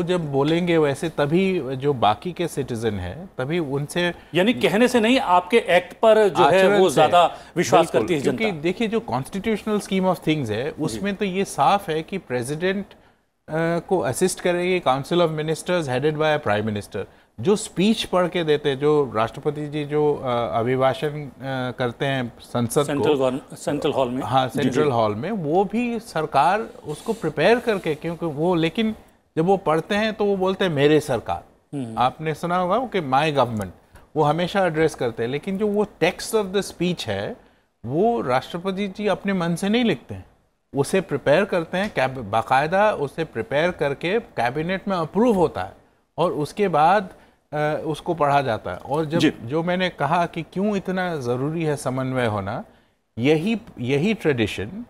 जब बोलेंगे वैसे, तभी जो बाकी के सिटीजन हैं तभी उनसे, यानी कहने से नहीं, आपके एक्ट पर जो है वो ज्यादा विश्वास करती है जनता। क्योंकि देखिए, जो कॉन्स्टिट्यूशनल स्कीम ऑफ थिंग्स है उसमें तो ये साफ है कि प्रेसिडेंट को असिस्ट करेगी council of ministers headed by prime minister. जो स्पीच पढ़ के देते, जो राष्ट्रपति जी जो अभिभाषण करते हैं संसद को सेंट्रल हॉल में, हाँ सेंट्रल हॉल में, वो भी सरकार उसको प्रिपेयर करके, क्योंकि वो, लेकिन जब वो पढ़ते हैं तो वो बोलते हैं मेरे सरकार। आपने सुना होगा कि माय गवर्नमेंट, वो हमेशा एड्रेस करते हैं, लेकिन जो वो टेक्स्ट ऑफ द स्पीच है वो राष्ट्रपति जी अपने मन से नहीं लिखते हैं, उसे प्रिपेयर करते हैं, बाकायदा उसे प्रिपेयर करके कैबिनेट में अप्रूव होता है और उसके बाद उसको पढ़ा जाता है। और जब जो मैंने कहा कि क्यों इतना ज़रूरी है समन्वय होना, यही ट्रेडिशन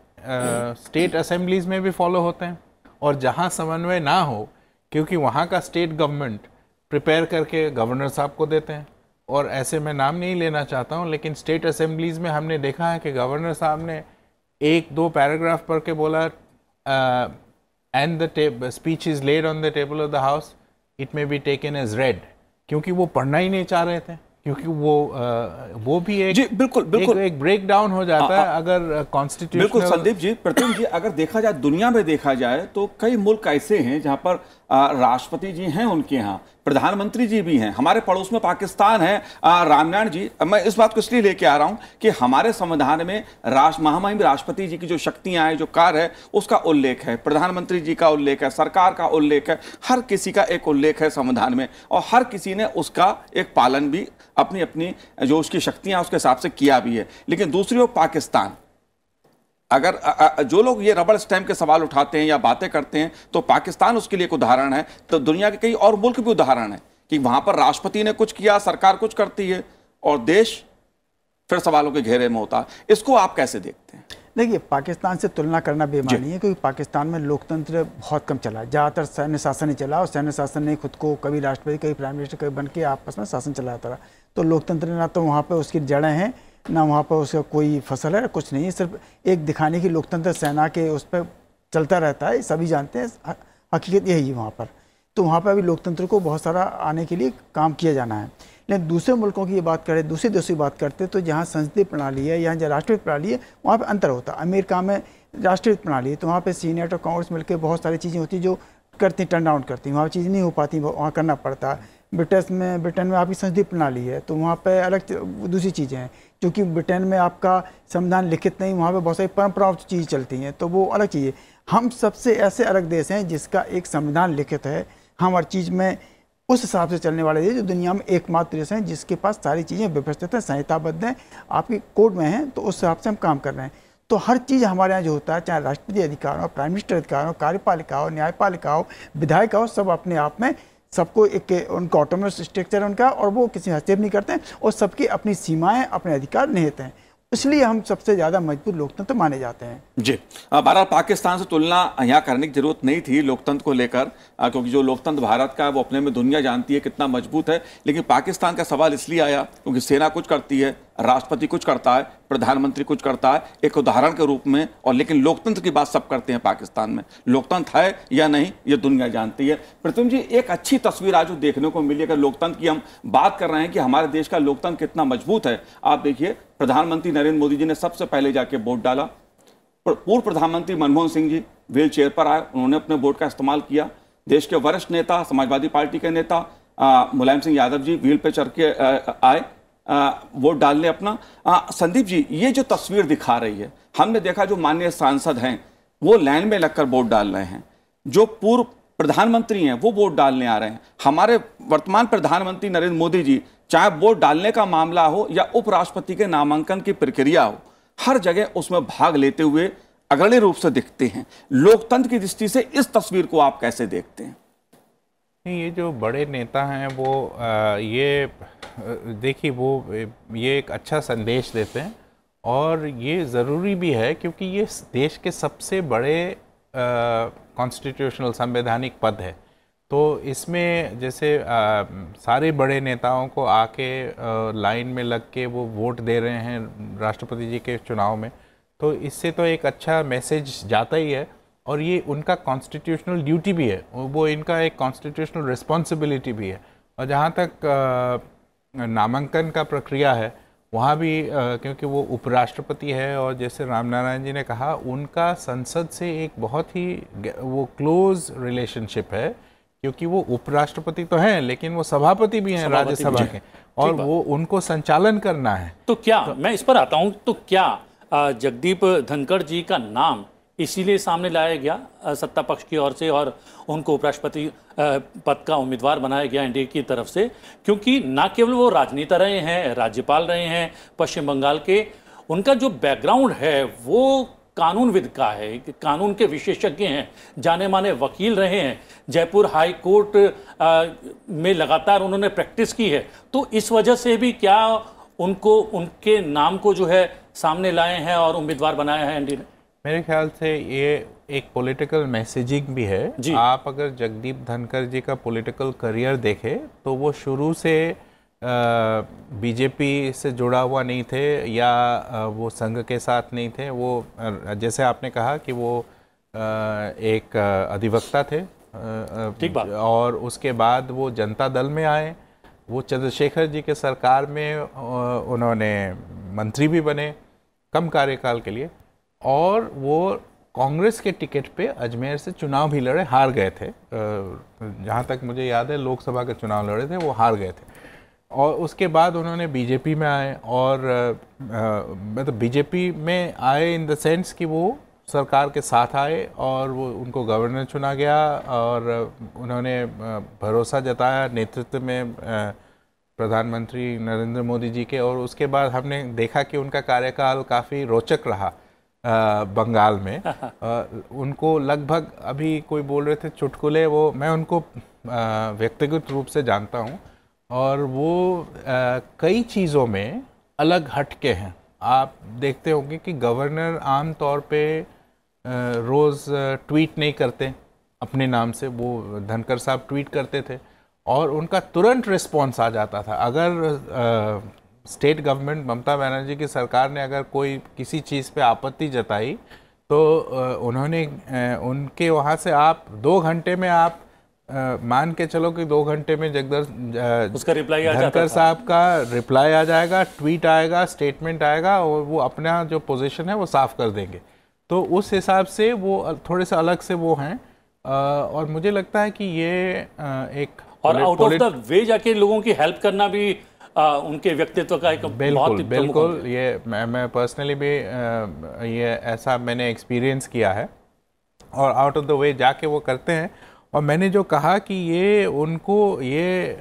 स्टेट असेंबलीज में भी फॉलो होते हैं। और जहाँ समन्वय ना हो, क्योंकि वहाँ का स्टेट गवर्नमेंट प्रिपेयर करके गवर्नर साहब को देते हैं। और ऐसे मैं नाम नहीं लेना चाहता हूँ, लेकिन स्टेट असेंबलीज में हमने देखा है कि गवर्नर साहब ने 1-2 पैराग्राफ पढ़ के बोला and the speech is laid on the table of the house, it may be taken as read, क्योंकि वो पढ़ना ही नहीं चाह रहे थे, क्योंकि वो भी एक, जी बिल्कुल बिल्कुल एक ब्रेक डाउन हो जाता है अगर कॉन्स्टिट्यूशनल। बिल्कुल संदीप जी, प्रतिम जी, अगर देखा जाए दुनिया में देखा जाए तो कई मुल्क ऐसे हैं जहां पर राष्ट्रपति जी हैं, उनके यहाँ प्रधानमंत्री जी भी हैं। हमारे पड़ोस में पाकिस्तान है। रामनारायण जी, मैं इस बात को इसलिए लेके आ रहा हूं कि हमारे संविधान में महामहिम राष्ट्रपति जी की जो शक्तियां हैं, जो कार्य है, उसका उल्लेख है, प्रधानमंत्री जी का उल्लेख है, सरकार का उल्लेख है, हर किसी का एक उल्लेख है संविधान में, और हर किसी ने उसका एक पालन भी अपनी अपनी जो उसकी शक्तियां उसके हिसाब से किया भी है। लेकिन दूसरी ओर पाकिस्तान, अगर जो लोग ये रबड़ स्टैम्प के सवाल उठाते हैं या बातें करते हैं, तो पाकिस्तान उसके लिए एक उदाहरण है। तो दुनिया के कई और मुल्क भी उदाहरण है कि वहां पर राष्ट्रपति ने कुछ किया, सरकार कुछ करती है और देश फिर सवालों के घेरे में होता है। इसको आप कैसे देखते हैं? देखिए, पाकिस्तान से तुलना करना बेमानी है, क्योंकि पाकिस्तान में लोकतंत्र बहुत कम चला, ज़्यादातर सैन्य शासन ही चला, और सैन्य शासन ने खुद को कभी राष्ट्रपति, कभी प्राइम मिनिस्टर, कभी बन के आपस में शासन चलाता रहा। तो लोकतंत्र ना तो वहाँ पर उसकी जड़ें हैं, ना वहाँ पर उसका कोई फसल है, कुछ नहीं है, सिर्फ एक दिखाने की लोकतंत्र सेना के उस पर चलता रहता है, सभी जानते हैं, हकीकत यही है वहाँ पर। तो वहाँ पर अभी लोकतंत्र को बहुत सारा आने के लिए काम किया जाना है। लेकिन दूसरे मुल्कों की ये बात करें, दूसरे देशों की बात करते तो जहाँ संसदीय प्रणाली है, यहाँ जहाँ राष्ट्रीय प्रणाली है, वहाँ पर अंतर होता है। अमेरिका में राष्ट्रीय प्रणाली है, तो वहाँ पर सीनेट और कांग्रेस मिलकर बहुत सारी चीज़ें होती जो करती, टर्न डाउन करती, वहाँ चीज़ नहीं हो पाती, वहाँ करना पड़ता है। ब्रिटेन में आपकी संसदीय प्रणाली है, तो वहाँ पे अलग दूसरी चीज़ें हैं, क्योंकि ब्रिटेन में आपका संविधान लिखित नहीं, वहाँ पे बहुत सारी परंपराओं की चीज़ चलती हैं, तो वो अलग चीज़ है। हम सबसे ऐसे अलग देश हैं जिसका एक संविधान लिखित है, हम हर चीज़ में उस हिसाब से चलने वाले देश, जो दुनिया में एकमात्र देश हैं जिसके पास सारी चीज़ें व्यवस्थित हैं, संहिताबद्ध हैं, आपकी कोड में हैं, तो उस हिसाब से हम काम कर रहे हैं। तो हर चीज़ हमारे यहाँ जो होता है, चाहे राष्ट्रपति अधिकार हो, प्राइम मिनिस्टर अधिकार हो, कार्यपालिका हो, न्यायपालिका हो, विधायिका हो, सब अपने आप में सबको एक उनका ऑटोनोमस स्ट्रक्चर उनका, और वो किसी हस्तक्षेप नहीं करते हैं, और सबकी अपनी सीमाएं, अपने अधिकार निहित हैं। इसलिए हम सबसे ज़्यादा मजबूत लोकतंत्र माने जाते हैं। जी, बहरहाल पाकिस्तान से तुलना यहाँ करने की जरूरत नहीं थी लोकतंत्र को लेकर, क्योंकि जो लोकतंत्र भारत का है वो अपने में दुनिया जानती है कितना मजबूत है। लेकिन पाकिस्तान का सवाल इसलिए आया क्योंकि सेना कुछ करती है, राष्ट्रपति कुछ करता है, प्रधानमंत्री कुछ करता है, एक उदाहरण के रूप में, और लेकिन लोकतंत्र की बात सब करते हैं पाकिस्तान में। लोकतंत्र है या नहीं ये दुनिया जानती है। प्रतिम जी, एक अच्छी तस्वीर आज देखने को मिली, अगर लोकतंत्र की हम बात कर रहे हैं कि हमारे देश का लोकतंत्र कितना मजबूत है, आप देखिए प्रधानमंत्री नरेंद्र मोदी जी ने सबसे पहले जाके वोट डाला। पूर्व प्रधानमंत्री मनमोहन सिंह जी व्हील चेयर पर आए, उन्होंने अपने वोट का इस्तेमाल किया। देश के वरिष्ठ नेता, समाजवादी पार्टी के नेता मुलायम सिंह यादव जी व्हील पे चढ़ के आए वोट डालने अपना। संदीप जी, ये जो तस्वीर दिखा रही है, हमने देखा जो माननीय सांसद हैं वो लाइन में लगकर वोट डाल रहे हैं, जो पूर्व प्रधानमंत्री हैं वो वोट डालने आ रहे हैं, हमारे वर्तमान प्रधानमंत्री नरेंद्र मोदी जी, चाहे वोट डालने का मामला हो या उपराष्ट्रपति के नामांकन की प्रक्रिया हो, हर जगह उसमें भाग लेते हुए अग्रणी रूप से दिखते हैं। लोकतंत्र की दृष्टि से इस तस्वीर को आप कैसे देखते हैं? ये जो बड़े नेता हैं वो ये देखिए वो ये एक अच्छा संदेश देते हैं, और ये ज़रूरी भी है, क्योंकि ये देश के सबसे बड़े कॉन्स्टिट्यूशनल संवैधानिक पद है। तो इसमें जैसे सारे बड़े नेताओं को आके लाइन में लग के वो वोट दे रहे हैं राष्ट्रपति जी के चुनाव में, तो इससे तो एक अच्छा मैसेज जाता ही है, और ये उनका कॉन्स्टिट्यूशनल ड्यूटी भी है, वो इनका एक कॉन्स्टिट्यूशनल रिस्पॉन्सिबिलिटी भी है। और जहाँ तक नामांकन का प्रक्रिया है, वहाँ भी क्योंकि वो उपराष्ट्रपति है, और जैसे रामनारायण जी ने कहा, उनका संसद से एक बहुत ही वो क्लोज रिलेशनशिप है, क्योंकि वो उपराष्ट्रपति तो हैं लेकिन वो सभापति भी हैं राज्यसभा के, और वो उनको संचालन करना है। तो क्या मैं इस पर आता हूँ, तो क्या जगदीप धनखड़ जी का नाम इसीलिए सामने लाया गया सत्ता पक्ष की ओर से, और उनको उपराष्ट्रपति पद का उम्मीदवार बनाया गया एनडीए की तरफ से, क्योंकि ना केवल वो राजनेता रहे हैं, राज्यपाल रहे हैं पश्चिम बंगाल के, उनका जो बैकग्राउंड है वो कानूनविद का है, कानून के विशेषज्ञ हैं, जाने माने वकील रहे हैं, जयपुर हाई कोर्ट में लगातार उन्होंने प्रैक्टिस की है। तो इस वजह से भी क्या उनको, उनके नाम को जो है सामने लाए हैं और उम्मीदवार बनाया है एनडीए ने? मेरे ख्याल से ये एक पॉलिटिकल मैसेजिंग भी है। आप अगर जगदीप धनखड़ जी का पॉलिटिकल करियर देखें तो वो शुरू से बीजेपी से जुड़ा हुआ नहीं थे या वो संघ के साथ नहीं थे। वो जैसे आपने कहा कि वो एक अधिवक्ता थे, ठीक बात। और उसके बाद वो जनता दल में आए। वो चंद्रशेखर जी के सरकार में उन्होंने मंत्री भी बने कम कार्यकाल के लिए, और वो कांग्रेस के टिकट पे अजमेर से चुनाव भी लड़े, हार गए थे। जहाँ तक मुझे याद है लोकसभा के चुनाव लड़े थे, वो हार गए थे। और उसके बाद उन्होंने बीजेपी में आए, और मतलब बीजेपी में आए इन द सेंस कि वो सरकार के साथ आए और वो उनको गवर्नर चुना गया, और उन्होंने भरोसा जताया नेतृत्व में प्रधानमंत्री नरेंद्र मोदी जी के। और उसके बाद हमने देखा कि उनका कार्यकाल काफ़ी रोचक रहा बंगाल में। उनको लगभग, अभी कोई बोल रहे थे चुटकुले, वो मैं उनको व्यक्तिगत रूप से जानता हूँ, और वो कई चीज़ों में अलग हटके हैं। आप देखते होंगे कि गवर्नर आम तौर पे रोज़ ट्वीट नहीं करते अपने नाम से, वो धनखड़ साहब ट्वीट करते थे और उनका तुरंत रिस्पॉन्स आ जाता था। अगर स्टेट गवर्नमेंट ममता बनर्जी की सरकार ने अगर कोई किसी चीज़ पे आपत्ति जताई तो उन्होंने उनके वहाँ से आप 2 घंटे में, आप मान के चलो कि 2 घंटे में उसका रिप्लाई आ जाता था। धनखड़ साहब का रिप्लाई आ जाएगा, ट्वीट आएगा, स्टेटमेंट आएगा, और वो अपना जो पोजीशन है वो साफ कर देंगे। तो उस हिसाब से वो थोड़े से अलग से वो हैं, और मुझे लगता है कि ये एक और आउट ऑफ द वे जाके लोगों की हेल्प करना भी उनके व्यक्तित्व का एक बिल्कुल ये मैं पर्सनली भी ये ऐसा मैंने एक्सपीरियंस किया है, और आउट ऑफ द वे जाके वो करते हैं। और मैंने जो कहा कि ये उनको ये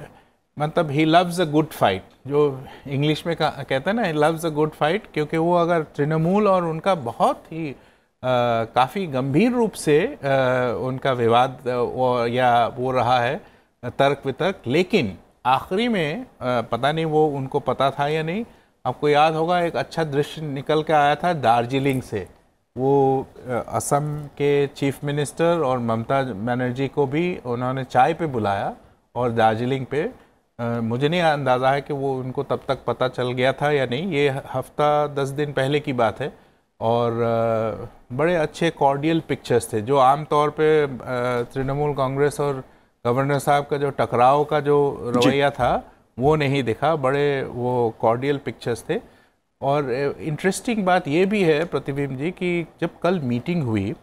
मतलब he loves a good fight, जो इंग्लिश में कहते हैं ना, he loves a good fight, क्योंकि वो अगर तृणमूल और उनका बहुत ही काफ़ी गंभीर रूप से उनका विवाद या वो रहा है तर्क वितर्क, लेकिन आखिरी में पता नहीं वो उनको पता था या नहीं। आपको याद होगा एक अच्छा दृश्य निकल के आया था दार्जिलिंग से, वो असम के चीफ मिनिस्टर और ममता बनर्जी को भी उन्होंने चाय पे बुलाया, और दार्जिलिंग पे मुझे नहीं अंदाज़ा है कि वो उनको तब तक पता चल गया था या नहीं, ये हफ्ता 10 दिन पहले की बात है। और बड़े अच्छे कॉर्डियल पिक्चर्स थे, जो आमतौर पे तृणमूल कांग्रेस और गवर्नर साहब का जो टकराव का जो रवैया था वो नहीं दिखा, बड़े वो कॉर्डियल पिक्चर्स थे। और इंटरेस्टिंग बात ये भी है प्रतिबिंब जी कि जब कल मीटिंग हुई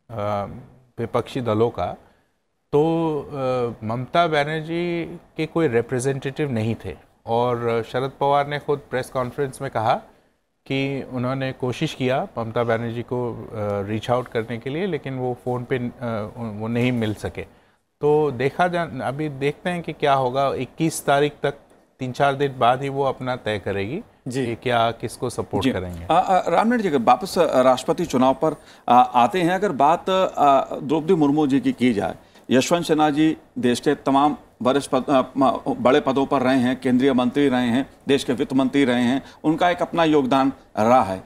विपक्षी दलों का, तो ममता बनर्जी के कोई रिप्रेजेंटेटिव नहीं थे, और शरद पवार ने खुद प्रेस कॉन्फ्रेंस में कहा कि उन्होंने कोशिश किया ममता बनर्जी को रीच आउट करने के लिए, लेकिन वो फ़ोन पे वो नहीं मिल सके। तो अभी देखते हैं कि क्या होगा। 21 तारीख तक 3-4 दिन बाद ही वो अपना तय करेगी कि क्या किसको सपोर्ट करेंगे। रामनाथ जी, अगर वापस राष्ट्रपति चुनाव पर आते हैं, अगर बात द्रौपदी मुर्मू जी की जाए, यशवंत सिन्हा जी देश के तमाम वरिष्ठ बड़े पदों पर रहे हैं, केंद्रीय मंत्री रहे हैं, देश के वित्त मंत्री रहे हैं, उनका एक अपना योगदान रहा है।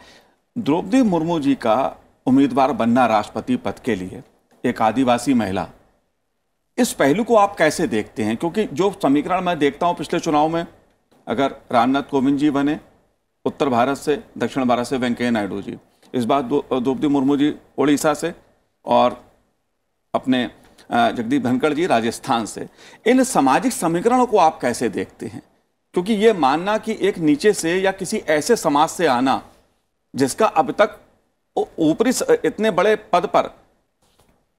द्रौपदी मुर्मू जी का उम्मीदवार बनना राष्ट्रपति पद के लिए, एक आदिवासी महिला, इस पहलू को आप कैसे देखते हैं? क्योंकि जो समीकरण मैं देखता हूं पिछले चुनाव में, अगर रामनाथ कोविंद जी बने उत्तर भारत से, दक्षिण भारत से वेंकैया नायडू जी, इस बार द्रौपदी मुर्मू जी उड़ीसा से, और अपने जगदीप धनखड़ जी राजस्थान से, इन सामाजिक समीकरणों को आप कैसे देखते हैं? क्योंकि ये मानना कि एक नीचे से या किसी ऐसे समाज से आना जिसका अब तक ऊपरी इतने बड़े पद पर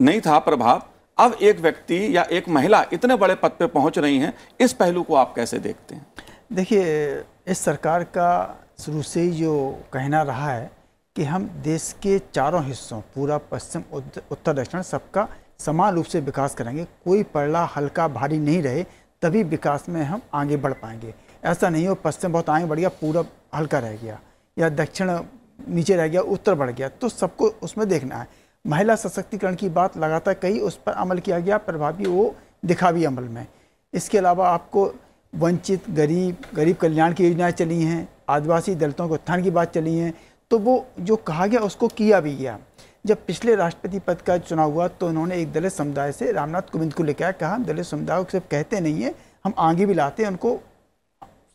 नहीं था प्रभाव, अब एक व्यक्ति या एक महिला इतने बड़े पद पे पहुंच रही हैं, इस पहलू को आप कैसे देखते हैं? देखिए, इस सरकार का शुरू से ही जो कहना रहा है कि हम देश के चारों हिस्सों, पूरा पश्चिम उत्तर दक्षिण, सबका समान रूप से विकास करेंगे, कोई पड़ला हल्का भारी नहीं रहे, तभी विकास में हम आगे बढ़ पाएंगे। ऐसा नहीं हो पश्चिम बहुत आगे बढ़ गया, पूरब हल्का रह गया, या दक्षिण नीचे रह गया, उत्तर बढ़ गया, तो सबको उसमें देखना है। महिला सशक्तिकरण की बात लगातार कही, उस पर अमल किया गया, प्रभावी वो दिखा भी अमल में। इसके अलावा आपको वंचित, गरीब कल्याण की योजनाएं चली हैं, आदिवासी दलितों को उत्थान की बात चली हैं, तो तो वो जो कहा गया उसको किया भी गया। जब पिछले राष्ट्रपति पद का चुनाव हुआ तो उन्होंने एक दलित समुदाय से रामनाथ कोविंद को लेकर कहा, हम दलित समुदाय को सिर्फ कहते नहीं है, हम आगे भी लाते हैं, उनको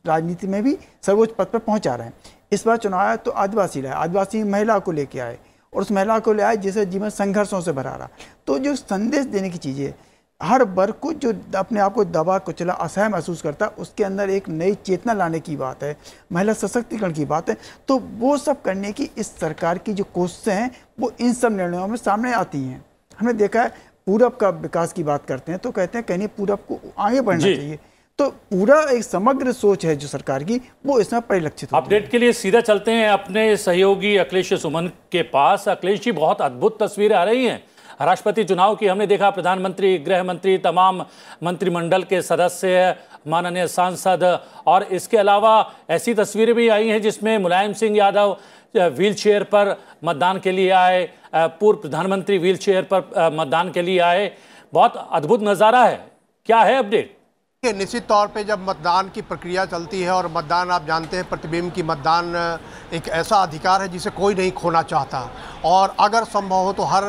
राजनीति में भी सर्वोच्च पद पर पहुंचा रहे हैं। इस बार चुनाव आया तो आदिवासी लाए, आदिवासी महिला को लेके आए और उस महिला को ले आए जिसे जीवन संघर्षों से भरा रहा। तो जो संदेश देने की चीज़ें, हर वर्ग को जो अपने आप को दबा कुचला असहाय महसूस करता है, उसके अंदर एक नई चेतना लाने की बात है, महिला सशक्तिकरण की बात है। तो वो सब करने की इस सरकार की जो कोशिशें हैं वो इन सब निर्णयों में सामने आती हैं। हमने देखा है पूरब का विकास की बात करते हैं तो कहते हैं कहीं पूरब को आगे बढ़ना चाहिए। तो पूरा एक समग्र सोच है जो सरकार की, वो इसमें परिलक्षित होती है। अपडेट के लिए सीधा चलते हैं अपने सहयोगी अखिलेश सुमन के पास। अखिलेश जी, बहुत अद्भुत तस्वीरें आ रही हैं राष्ट्रपति चुनाव की। हमने देखा प्रधानमंत्री, गृह मंत्री, तमाम मंत्रिमंडल के सदस्य, माननीय सांसद, और इसके अलावा ऐसी तस्वीरें भी आई हैं जिसमें मुलायम सिंह यादव व्हील चेयर पर मतदान के लिए आए, पूर्व प्रधानमंत्री व्हील चेयर पर मतदान के लिए आए। बहुत अद्भुत नज़ारा है, क्या है अपडेट? निश्चित तौर पे जब मतदान की प्रक्रिया चलती है, और मतदान आप जानते हैं प्रतिबिंब की, मतदान एक ऐसा अधिकार है जिसे कोई नहीं खोना चाहता, और अगर संभव हो तो हर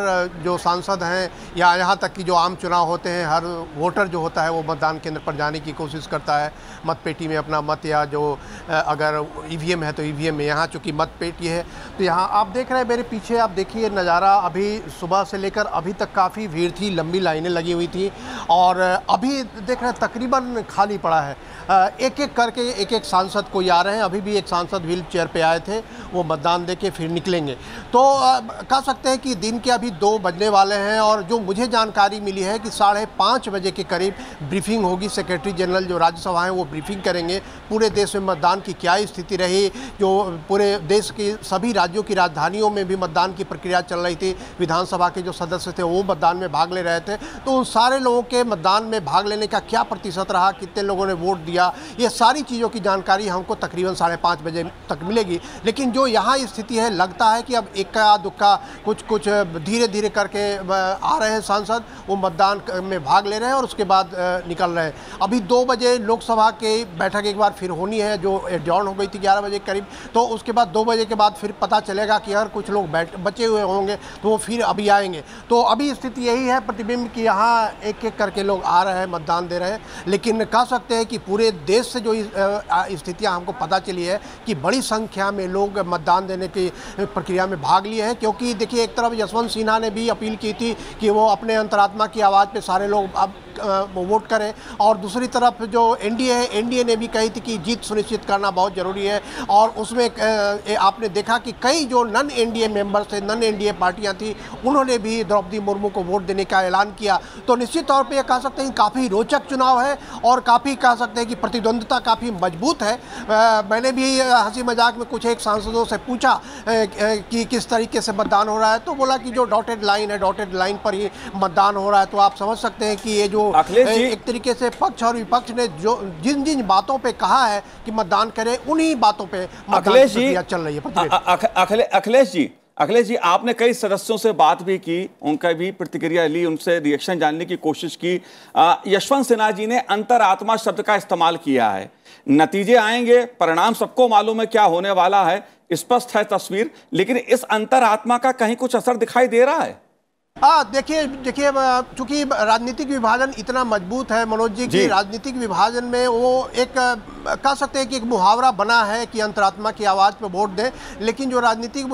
जो सांसद हैं या यहाँ तक कि जो आम चुनाव होते हैं, हर वोटर जो होता है वो मतदान केंद्र पर जाने की कोशिश करता है, मतपेटी में अपना मत, या जो अगर ईवीएम है तो ईवीएम में। यहाँ चूँकि मतपेटी है तो यहाँ आप देख रहे हैं मेरे पीछे, आप देखिए नज़ारा, अभी सुबह से लेकर अभी तक काफ़ी भीड़ थी, लंबी लाइनें लगी हुई थी, और अभी देख रहे हैं तकरीबन खाली पड़ा है। एक एक करके एक एक सांसद कोई आ रहे हैं। अभी भी एक सांसद व्हील चेयर पे आए थे, वो मतदान देके फिर निकलेंगे। तो कह सकते हैं कि दिन के अभी 2 बजने वाले हैं, और जो मुझे जानकारी मिली है कि 5:30 बजे के करीब ब्रीफिंग होगी। सेक्रेटरी जनरल जो राज्यसभा है वो ब्रीफिंग करेंगे, पूरे देश में मतदान की क्या स्थिति रही। जो पूरे देश के सभी राज्यों की राजधानियों में भी मतदान की प्रक्रिया चल रही थी, विधानसभा के जो सदस्य थे वो मतदान में भाग ले रहे थे, तो उन सारे लोगों के मतदान में भाग लेने का क्या प्रतिशत रहा, कितने लोगों ने वोट दिया, ये सारी चीज़ों की जानकारी हमको तकरीबन 5:30 बजे तक मिलेगी। लेकिन जो यहाँ स्थिति है, लगता है कि अब इक्का दुक्का कुछ धीरे धीरे करके आ रहे हैं सांसद, वो मतदान में भाग ले रहे हैं और उसके बाद निकल रहे हैं। अभी 2 बजे लोकसभा की बैठक एक बार फिर होनी है, जो एडजॉर्न हो गई थी 11 बजे करीब, तो उसके बाद 2 बजे के बाद फिर पता चलेगा कि अगर कुछ लोग बचे हुए होंगे तो वो फिर अभी आएंगे। तो अभी स्थिति यही है प्रतिबिंब की, यहाँ एक एक करके लोग आ रहे हैं, मतदान दे रहे हैं। लेकिन कह सकते हैं कि पूरे देश से जो स्थितियां हमको पता चली है कि बड़ी संख्या में लोग मतदान देने की प्रक्रिया में भाग लिए हैं। क्योंकि देखिए, एक तरफ यशवंत सिन्हा ने भी अपील की थी कि वो अपने अंतरात्मा की आवाज़ पे सारे लोग अब वोट करें, और दूसरी तरफ जो एनडीए है, एनडीए ने भी कही थी कि जीत सुनिश्चित करना बहुत ज़रूरी है। और उसमें आपने देखा कि कई जो नन एनडीए मेंबर्स थे, नन एनडीए पार्टियां थी, उन्होंने भी द्रौपदी मुर्मू को वोट देने का ऐलान किया। तो निश्चित तौर पे ये कह सकते हैं काफ़ी रोचक चुनाव है, और काफ़ी कह सकते हैं कि प्रतिद्वंद्विता काफ़ी मजबूत है। मैंने भी हंसी मजाक में कुछ एक सांसदों से पूछा कि किस तरीके से मतदान हो रहा है, तो बोला कि जो डॉटेड लाइन है, डॉटेड लाइन पर ही मतदान हो रहा है। तो आप समझ सकते हैं कि ये जो एक तरीके से पक्ष और विपक्ष ने जो जिन जिन बातों पे कहा है कि मतदान करें, उन्हीं बातों पे मतदान प्रक्रिया चल रही है। अखिलेश जी, आपने कई सदस्यों से बात भी की, उनका भी प्रतिक्रिया ली, उनसे रिएक्शन जानने की कोशिश की। यशवंत सिन्हा जी ने अंतरात्मा शब्द का इस्तेमाल किया है। नतीजे आएंगे, परिणाम सबको मालूम है क्या होने वाला है, स्पष्ट है तस्वीर, लेकिन इस अंतरात्मा का कहीं कुछ असर दिखाई दे रहा है? देखिए चूंकि राजनीतिक विभाजन इतना मजबूत है मनोज जी की, राजनीतिक विभाजन में वो एक कह सकते हैं कि एक मुहावरा बना है कि अंतरात्मा की आवाज़ पे वोट दें। लेकिन जो राजनीतिक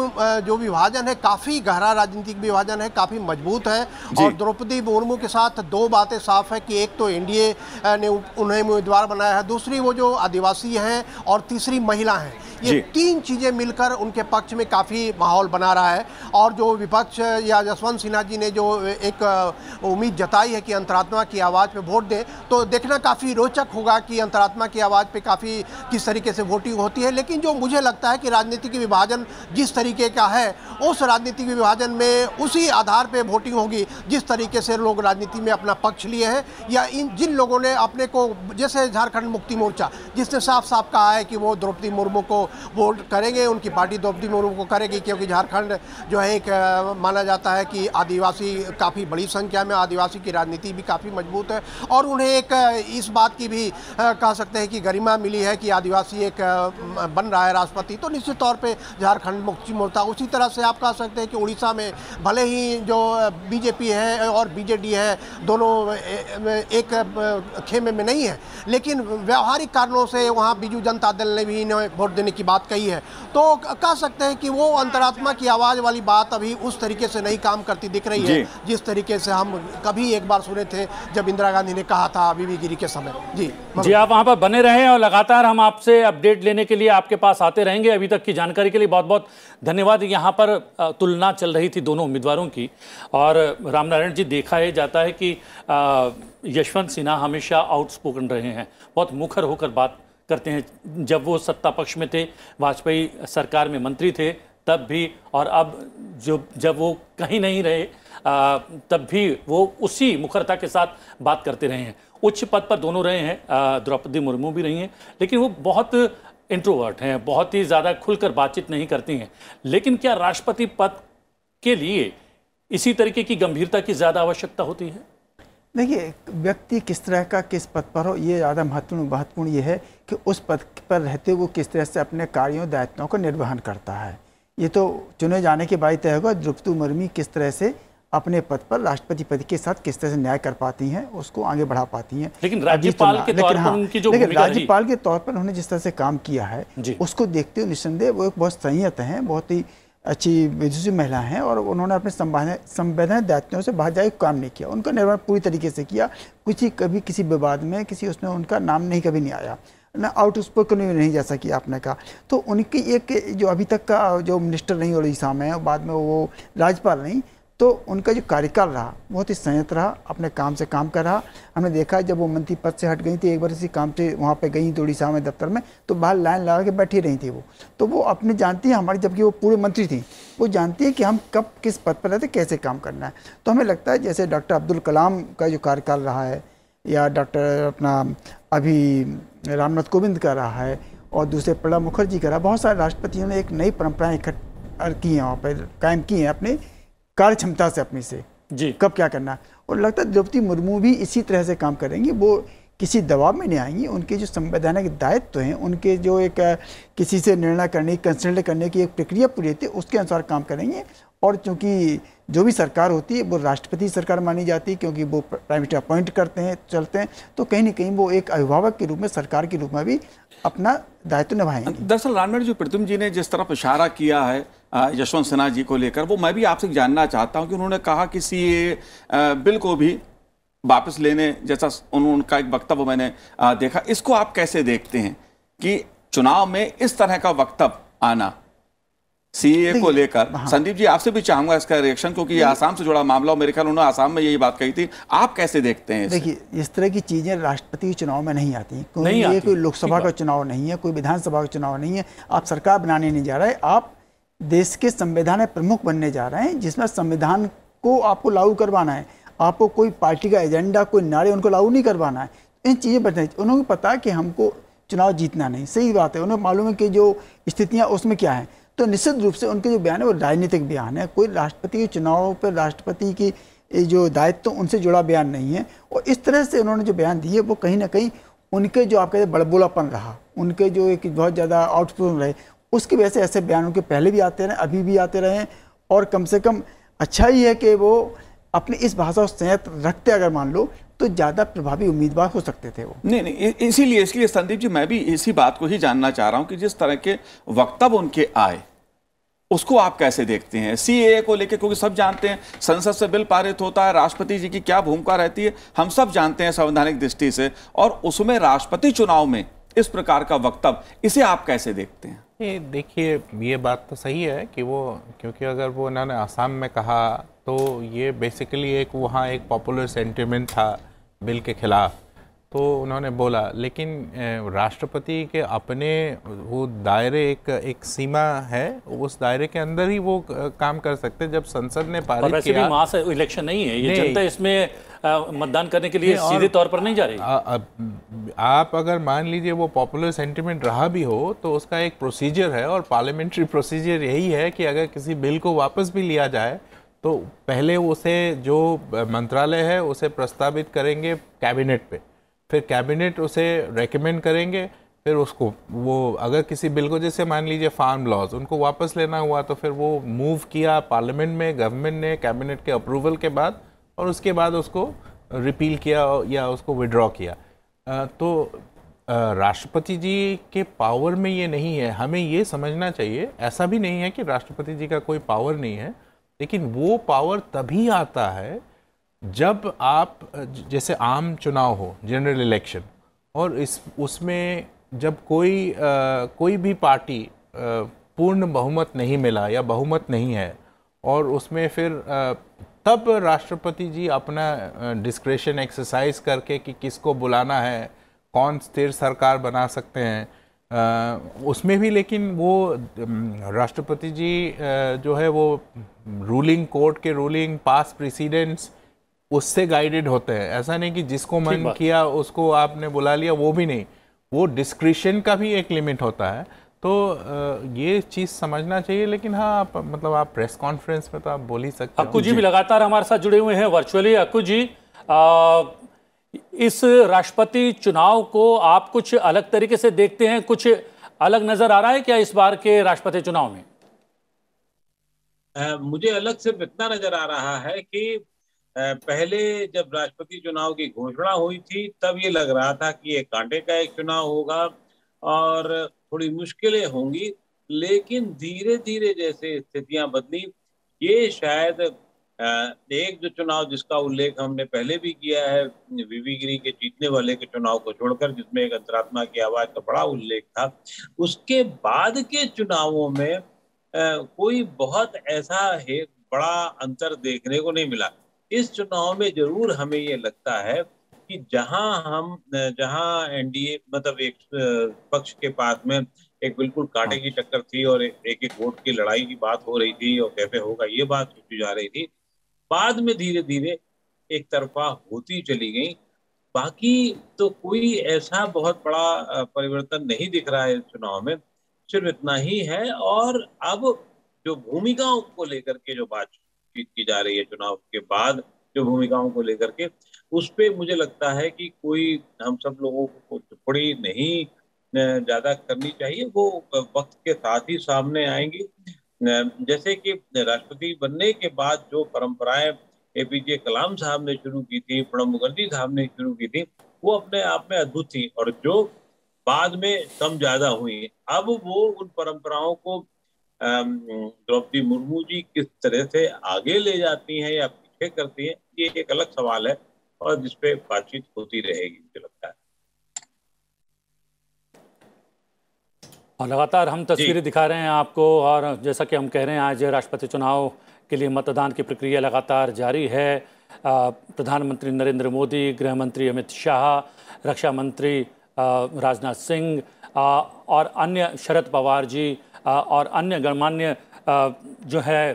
जो विभाजन है, काफ़ी गहरा राजनीतिक विभाजन है, काफ़ी मजबूत है। और द्रौपदी मुर्मू के साथ 2 बातें साफ है कि एक तो एनडीए ने उन्हें उम्मीदवार बनाया है, दूसरी वो जो आदिवासी हैं, और तीसरी महिला हैं। ये 3 चीज़ें मिलकर उनके पक्ष में काफ़ी माहौल बना रहा है। और जो विपक्ष या यशवंत सिन्हा जी ने जो एक उम्मीद जताई है कि अंतरात्मा की आवाज़ पे वोट दें, तो देखना काफ़ी रोचक होगा कि अंतरात्मा की आवाज़ पे काफ़ी किस तरीके से वोटिंग होती है। लेकिन जो मुझे लगता है कि राजनीतिक विभाजन जिस तरीके का है, उस राजनीतिक विभाजन में उसी आधार पे वोटिंग होगी जिस तरीके से लोग राजनीति में अपना पक्ष लिए हैं, या जिन लोगों ने अपने को, जैसे झारखंड मुक्ति मोर्चा जिसने साफ साफ कहा है कि वो द्रौपदी मुर्मू को वोट करेंगे, उनकी पार्टी द्रौपदी मुर्मू को करेगी, क्योंकि झारखंड जो है एक माना जाता है कि आदिवासी काफ़ी बड़ी संख्या में, आदिवासी की राजनीति भी काफ़ी मजबूत है और उन्हें एक इस बात की भी कह सकते हैं कि गरिमा मिली है कि आदिवासी एक बन रहा है राष्ट्रपति, तो निश्चित तौर पे झारखंड मुक्ति मोर्चा। उसी तरह से आप कह सकते हैं कि उड़ीसा में भले ही जो बीजेपी है और बीजेडी है दोनों एक खेमे में नहीं है, लेकिन व्यावहारिक कारणों से वहाँ बीजू जनता दल ने भी इन्हें वोट देने की बात कही है, तो कह सकते हैं कि वो अंतरात्मा की आवाज़ वाली बात अभी उस तरीके से नहीं काम करती दिख रही है जिस तरीके से हम कभी एक बार सुने थे जब इंदिरा गांधी ने कहा था बीबी गिरी के समय। जी आप वहां पर बने रहें और लगातार हम आपसे अपडेट लेने के लिए आपके पास आते रहेंगे। अभी तक की जानकारी के लिए बहुत बहुत धन्यवाद। यहाँ पर तुलना चल रही थी दोनों उम्मीदवारों की और रामनारायण जी, देखा जाता है कि यशवंत सिन्हा हमेशा आउटस्पोकन रहे हैं, बहुत मुखर होकर बात करते हैं। जब वो सत्ता पक्ष में थे, वाजपेयी सरकार में मंत्री थे तब भी, और अब जब वो कहीं नहीं रहे तब भी वो उसी मुखरता के साथ बात करते रहे हैं। उच्च पद पर दोनों रहे हैं, द्रौपदी मुर्मू भी रही हैं, लेकिन वो बहुत इंट्रोवर्ट हैं, बहुत ही ज़्यादा खुलकर बातचीत नहीं करती हैं। लेकिन क्या राष्ट्रपति पद के लिए इसी तरीके की गंभीरता की ज़्यादा आवश्यकता होती है? देखिए, व्यक्ति किस तरह का किस पद पर हो, ये ज़्यादा महत्वपूर्ण ये है कि उस पद पर रहते हुए वो किस तरह से अपने कार्यों दायित्वों का निर्वहन करता है। ये तो चुने जाने के बाद तय होगा द्रौपदी मुर्मू किस तरह से अपने पद पर राष्ट्रपति पद के साथ किस तरह से न्याय कर पाती हैं, उसको आगे बढ़ा पाती हैं। लेकिन राज्यपाल के तौर पर उनकी जो भूमिका रही, राज्यपाल के तौर पर उन्होंने जिस तरह से काम किया है उसको देखते हुए निस्संदेह वो एक बहुत संयत हैं, बहुत ही अच्छी विदुषी महिला हैं और उन्होंने अपने संवैधानिक दायित्वों से बाहर जाकर काम नहीं किया। उनका निर्वहन पूरी तरीके से किया, कभी किसी विवाद में किसी उसमें उनका नाम नहीं कभी नहीं आया, ना आउटस्पोकन नहीं जैसा कि आपने कहा। तो उनकी एक जो अभी तक का जो मिनिस्टर रही उड़ीसा में, बाद में वो राज्यपाल रही, तो उनका जो कार्यकाल रहा बहुत ही संयत रहा, अपने काम से काम कर रहा। हमने देखा जब वो मंत्री पद से हट गई थी, एक बार इसी काम से वहाँ पे गई थी उड़ीसा में दफ्तर में, तो बाहर लाइन लगा के बैठी रही थी वो। तो वो अपने जानती है हमारी, जबकि वो पूरे मंत्री थी, वो जानती है कि हम कब किस पद पर रहते, कैसे काम करना है। तो हमें लगता है जैसे डॉक्टर अब्दुल कलाम का जो कार्यकाल रहा है या डॉक्टर अपना अभी रामनाथ कोविंद का रहा है और दूसरे प्रणब मुखर्जी का रहा, बहुत सारे राष्ट्रपतियों ने एक नई परंपराएं की हैं, वहाँ पर कायम की हैं अपने कार्य क्षमता से, अपनी से जी कब क्या करना है। और लगता है द्रौपदी मुर्मू भी इसी तरह से काम करेंगी, वो किसी दबाव में नहीं आएंगी। उनके जो संवैधानिक दायित्व हैं, उनके जो एक किसी से निर्णय करने, कंसल्ट करने की एक प्रक्रिया पूरी होती है, उसके अनुसार काम करेंगे। और चूँकि जो भी सरकार होती है वो राष्ट्रपति सरकार मानी जाती है, क्योंकि वो प्राइम मिनिस्टर अपॉइंट करते हैं, चलते हैं, तो कहीं ना कहीं वो एक अभिभावक के रूप में, सरकार के रूप में भी अपना दायित्व निभाएंगे। दरअसल रामनारायण जी, प्रद्युम्न जी ने जिस तरफ इशारा किया है यशवंत सिन्हा जी को लेकर, वो मैं भी आपसे जानना चाहता हूं कि उन्होंने कहा कि सीए बिल को भी वापस लेने जैसा उनका एक वक्तव्य मैंने देखा। इसको आप कैसे देखते हैं कि चुनाव में इस तरह का वक्तव्य आना सीए को लेकर? संदीप जी, आपसे भी चाहूंगा इसका रिएक्शन, क्योंकि ये आसाम से जुड़ा मामला, मेरे ख्याल उन्होंने आसाम में यही बात कही थी। आप कैसे देखते हैं? देखिए, इस तरह की चीजें राष्ट्रपति के चुनाव में नहीं आती, ये कोई लोकसभा का चुनाव नहीं है, कोई विधानसभा का चुनाव नहीं है। आप सरकार बनाने नहीं जा रहे, आप देश के संविधान प्रमुख बनने जा रहे हैं, जिसमें संविधान को आपको लागू करवाना है। आपको कोई पार्टी का एजेंडा, कोई नारे उनको लागू नहीं करवाना है। इन चीज़ें बताइए, उन्होंने पता है कि हमको चुनाव जीतना नहीं, सही बात है, उन्हें मालूम है कि जो स्थितियाँ उसमें क्या है। तो निश्चित रूप से उनके जो बयान है वो राजनीतिक बयान है, कोई राष्ट्रपति के चुनाव पर राष्ट्रपति की जो दायित्व उनसे जुड़ा बयान नहीं है। और इस तरह से उन्होंने जो बयान दिए वो कहीं ना कहीं उनके जो आप कहते हैं बड़बोलापन रहा, उनके जो एक बहुत ज़्यादा आउटस्पोकन रहे, उसकी वजह से ऐसे बयान उनके पहले भी आते रहे, अभी भी आते रहे। और कम से कम अच्छा ही है कि वो अपनी इस भाषा को संयत रखते, अगर मान लो तो ज़्यादा प्रभावी उम्मीदवार हो सकते थे वो। नहीं, इसीलिए संदीप जी, मैं भी इसी बात को ही जानना चाह रहा हूं कि जिस तरह के वक्तव्य उनके आए उसको आप कैसे देखते हैं सीएए को लेकर? क्योंकि सब जानते हैं संसद से बिल पारित होता है, राष्ट्रपति जी की क्या भूमिका रहती है हम सब जानते हैं संवैधानिक दृष्टि से, और उसमें राष्ट्रपति चुनाव में इस प्रकार का वक्तव्य, इसे आप कैसे देखते हैं? ये देखिए, ये बात तो सही है कि वो, क्योंकि अगर वो उन्होंने आसाम में कहा तो ये बेसिकली एक वहाँ एक पॉपुलर सेंटिमेंट था बिल के खिलाफ, तो उन्होंने बोला, लेकिन राष्ट्रपति के अपने वो दायरे एक सीमा है, उस दायरे के अंदर ही वो काम कर सकते हैं। जब संसद ने पारित वैसे किया, भी मास इलेक्शन नहीं है ये, जनता इसमें मतदान करने के लिए सीधे तौर पर नहीं जा रही। आप अगर मान लीजिए वो पॉपुलर सेंटिमेंट रहा भी हो तो उसका एक प्रोसीजर है, और पार्लियामेंट्री प्रोसीजर यही है कि अगर किसी बिल को वापस भी लिया जाए तो पहले उसे जो मंत्रालय है उसे प्रस्तावित करेंगे कैबिनेट पे, फिर कैबिनेट उसे रेकमेंड करेंगे, फिर उसको वो अगर किसी बिल को, जैसे मान लीजिए फार्म लॉज, उनको वापस लेना हुआ तो फिर वो मूव किया पार्लियामेंट में, गवर्नमेंट ने कैबिनेट के अप्रूवल के बाद, और उसके बाद उसको रिपील किया या उसको विड्रॉ किया। तो राष्ट्रपति जी के पावर में ये नहीं है, हमें ये समझना चाहिए। ऐसा भी नहीं है कि राष्ट्रपति जी का कोई पावर नहीं है, लेकिन वो पावर तभी आता है जब आप, जैसे आम चुनाव हो, जनरल इलेक्शन, और उसमें जब कोई भी पार्टी पूर्ण बहुमत नहीं मिला या बहुमत नहीं है, और उसमें फिर तब राष्ट्रपति जी अपना डिस्क्रेशन एक्सरसाइज करके कि किसको बुलाना है, कौन स्थिर सरकार बना सकते हैं, उसमें भी लेकिन वो राष्ट्रपति जी जो है वो रूलिंग कोर्ट के रूलिंग, पास प्रेसिडेंट्स, उससे गाइडेड होते हैं। ऐसा नहीं कि जिसको मन किया उसको आपने बुला लिया, वो भी नहीं, वो डिस्क्रिशन का भी एक लिमिट होता है। तो ये चीज़ समझना चाहिए। लेकिन हाँ, मतलब आप प्रेस कॉन्फ्रेंस में तो आप बोल ही सकते हो। अक्कू जी भी लगातार हमारे साथ जुड़े हुए हैं वर्चुअली। अक्कू जी, इस राष्ट्रपति चुनाव को आप कुछ अलग तरीके से देखते हैं, कुछ अलग नजर आ रहा है क्या इस बार के राष्ट्रपति चुनाव में? मुझे अलग सिर्फ इतना नजर आ रहा है कि पहले जब राष्ट्रपति चुनाव की घोषणा हुई थी तब ये लग रहा था कि ये कांटे का एक चुनाव होगा और थोड़ी मुश्किलें होंगी, लेकिन धीरे धीरे जैसे स्थितियां बदली, ये शायद एक जो चुनाव जिसका उल्लेख हमने पहले भी किया है, वीवी गिरी के जीतने वाले के चुनाव को छोड़कर, जिसमें एक अंतरात्मा की आवाज का बड़ा उल्लेख था, उसके बाद के चुनावों में कोई बहुत ऐसा है बड़ा अंतर देखने को नहीं मिला। इस चुनाव में जरूर हमें ये लगता है कि जहां एनडीए मतलब एक पक्ष के पास में एक बिल्कुल कांटे की टक्कर थी और एक वोट की लड़ाई की बात हो रही थी और कैसे होगा ये बात सोची जा रही थी, बाद में धीरे धीरे एक तरफा होती चली गई। बाकी तो कोई ऐसा बहुत बड़ा परिवर्तन नहीं दिख रहा है इस चुनाव में, सिर्फ इतना ही है। और अब जो भूमिकाओं को लेकर के जो बातचीत की जा रही है चुनाव के बाद, जो भूमिकाओं को लेकर के, उस पे मुझे लगता है कि कोई हम सब लोगों को टिप्पणी नहीं ज्यादा करनी चाहिए, वो वक्त के साथ ही सामने आएंगी। जैसे कि राष्ट्रपति बनने के बाद जो परंपराएं एपीजे कलाम साहब ने शुरू की थी, प्रणब मुखर्जी साहब ने शुरू की थी, वो अपने आप में अद्भुत थी और जो बाद में कम ज्यादा हुई। अब वो उन परंपराओं को द्रौपदी मुर्मू जी किस तरह से आगे ले जाती हैं या पीछे करती हैं, ये एक अलग सवाल है और जिसपे बातचीत होती रहेगी, मुझे लगता है। और लगातार हम तस्वीरें दिखा रहे हैं आपको, और जैसा कि हम कह रहे हैं, आज राष्ट्रपति चुनाव के लिए मतदान की प्रक्रिया लगातार जारी है। प्रधानमंत्री नरेंद्र मोदी, गृह मंत्री अमित शाह, रक्षा मंत्री राजनाथ सिंह और अन्य, शरद पवार जी और अन्य गणमान्य जो है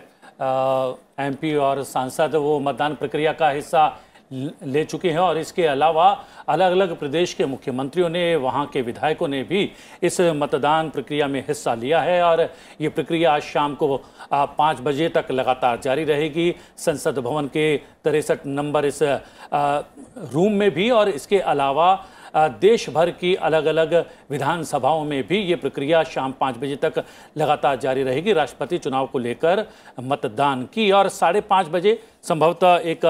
एमपी और सांसद, वो मतदान प्रक्रिया का हिस्सा ले चुके हैं। और इसके अलावा अलग अलग प्रदेश के मुख्यमंत्रियों ने, वहाँ के विधायकों ने भी इस मतदान प्रक्रिया में हिस्सा लिया है। और ये प्रक्रिया आज शाम को 5 बजे तक लगातार जारी रहेगी, संसद भवन के 63 नंबर इस रूम में भी, और इसके अलावा देश भर की अलग अलग विधानसभाओं में भी ये प्रक्रिया शाम 5 बजे तक लगातार जारी रहेगी राष्ट्रपति चुनाव को लेकर मतदान की। और 5:30 बजे संभवतः एक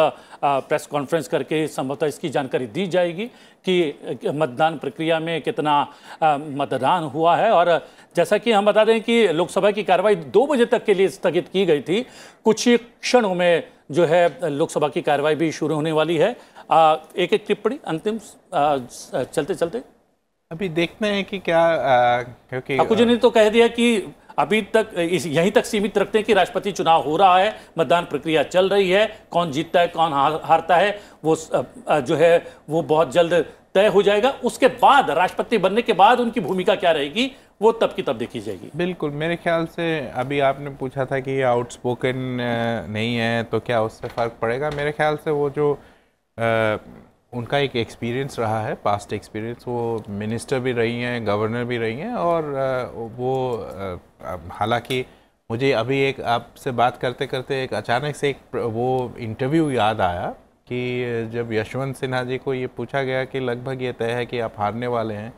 प्रेस कॉन्फ्रेंस करके संभवतः इसकी जानकारी दी जाएगी कि मतदान प्रक्रिया में कितना मतदान हुआ है। और जैसा कि हम बता दें कि लोकसभा की कार्रवाई 2 बजे तक के लिए स्थगित की गई थी, कुछ क्षणों में जो है लोकसभा की कार्रवाई भी शुरू होने वाली है। एक एक टिप्पणी अंतिम चलते चलते अभी देखते हैं कि क्या, क्योंकि अक्कू जी ने तो कह दिया कि अभी तक यहीं तक सीमित रखते हैं कि राष्ट्रपति चुनाव हो रहा है, मतदान प्रक्रिया चल रही है, कौन जीतता है कौन हारता है वो जो है वो बहुत जल्द तय हो जाएगा। उसके बाद राष्ट्रपति बनने के बाद उनकी भूमिका क्या रहेगी वो तब की तब देखी जाएगी। बिल्कुल, मेरे ख्याल से अभी आपने पूछा था कि ये आउटस्पोकन नहीं है तो क्या उससे फ़र्क पड़ेगा। मेरे ख्याल से वो जो उनका एक एक्सपीरियंस रहा है, पास्ट एक्सपीरियंस, वो मिनिस्टर भी रही हैं, गवर्नर भी रही हैं, और वो हालांकि मुझे अभी एक आपसे बात करते करते एक अचानक से एक वो इंटरव्यू याद आया कि जब यशवंत सिन्हा जी को ये पूछा गया कि लगभग ये तय है कि आप हारने वाले हैं,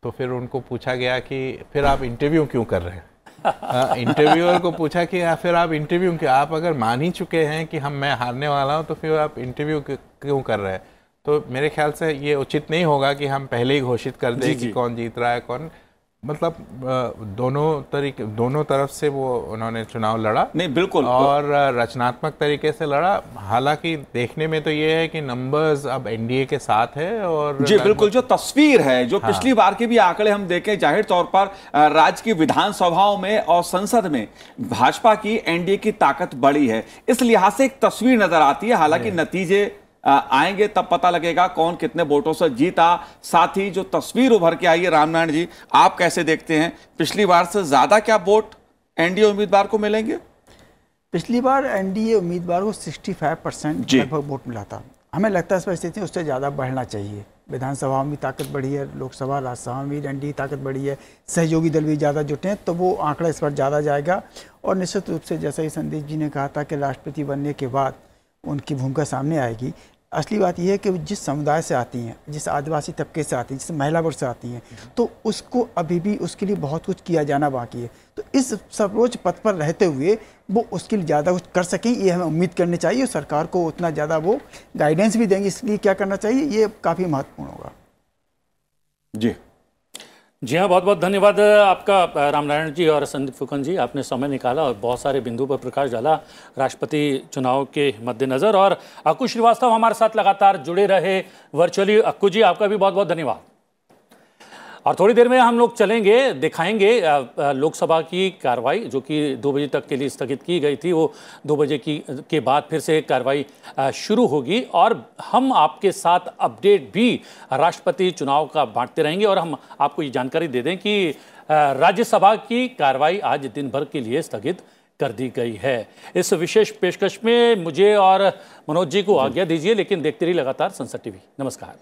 तो फिर उनको पूछा गया कि फिर आप इंटरव्यू क्यों कर रहे हैं। इंटरव्यूअर को पूछा कि फिर आप इंटरव्यू क्यों, आप अगर मान ही चुके हैं कि मैं हारने वाला हूँ तो फिर आप इंटरव्यू क्यों कर रहे हैं। तो मेरे ख्याल से ये उचित नहीं होगा कि हम पहले ही घोषित कर दें कि कौन जीत रहा है कौन, मतलब दोनों तरफ से वो उन्होंने चुनाव लड़ा। नहीं, बिल्कुल, और रचनात्मक तरीके से लड़ा। हालांकि देखने में तो ये है कि नंबर्स अब एनडीए के साथ है। और जी बिल्कुल, जो तस्वीर है, जो पिछली बार के भी आंकड़े हम देखें, जाहिर तौर पर राज्य की विधानसभाओं में और संसद में भाजपा की, एनडीए की ताकत बढ़ी है। इस लिहाज से एक तस्वीर नजर आती है। हालांकि नतीजे आएंगे तब पता लगेगा कौन कितने वोटों से जीता। साथ ही जो तस्वीर उभर के आई है, रामनारायण जी, आप कैसे देखते हैं? पिछली बार से ज्यादा क्या वोट एनडीए उम्मीदवार को मिलेंगे? पिछली बार एनडीए उम्मीदवार को 65% लगभग वोट मिला था। हमें लगता है इस परिस्थिति में उससे ज़्यादा बढ़ना चाहिए। विधानसभा में भी ताकत बढ़ी है, लोकसभा, राज्यसभा में भी एनडीए ताकत बढ़ी है, सहयोगी दल भी ज़्यादा जुटे हैं, तो वो आंकड़ा इस बार ज़्यादा जाएगा। और निश्चित रूप से जैसा ही संदीप जी ने कहा था कि राष्ट्रपति बनने के बाद उनकी भूमिका सामने आएगी। असली बात यह है कि जिस समुदाय से आती हैं, जिस आदिवासी तबके से आती हैं, जिस महिला वर्ग से आती हैं, तो उसको अभी भी उसके लिए बहुत कुछ किया जाना बाकी है। तो इस सर्वोच्च पद पर रहते हुए वो उसके लिए ज़्यादा कुछ कर सकें, ये हमें उम्मीद करनी चाहिए। और सरकार को उतना ज़्यादा वो गाइडेंस भी देंगे, इसलिए क्या करना चाहिए ये काफ़ी महत्वपूर्ण होगा। जी हाँ, बहुत बहुत धन्यवाद आपका रामनारायण जी और संदीप फुकन जी, आपने समय निकाला और बहुत सारे बिंदु पर प्रकाश डाला राष्ट्रपति चुनाव के मद्देनज़र। और अक्कू श्रीवास्तव हमारे साथ लगातार जुड़े रहे वर्चुअली। अक्कू जी, आपका भी बहुत बहुत धन्यवाद। और थोड़ी देर में हम लोग चलेंगे, दिखाएंगे लोकसभा की कार्रवाई जो कि 2 बजे तक के लिए स्थगित की गई थी। वो 2 बजे के बाद फिर से कार्रवाई शुरू होगी और हम आपके साथ अपडेट भी राष्ट्रपति चुनाव का बांटते रहेंगे। और हम आपको ये जानकारी दे दें कि राज्यसभा की कार्रवाई आज दिन भर के लिए स्थगित कर दी गई है। इस विशेष पेशकश में मुझे और मनोज जी को आज्ञा दीजिए, लेकिन देखते रहिए लगातार संसद टीवी। नमस्कार।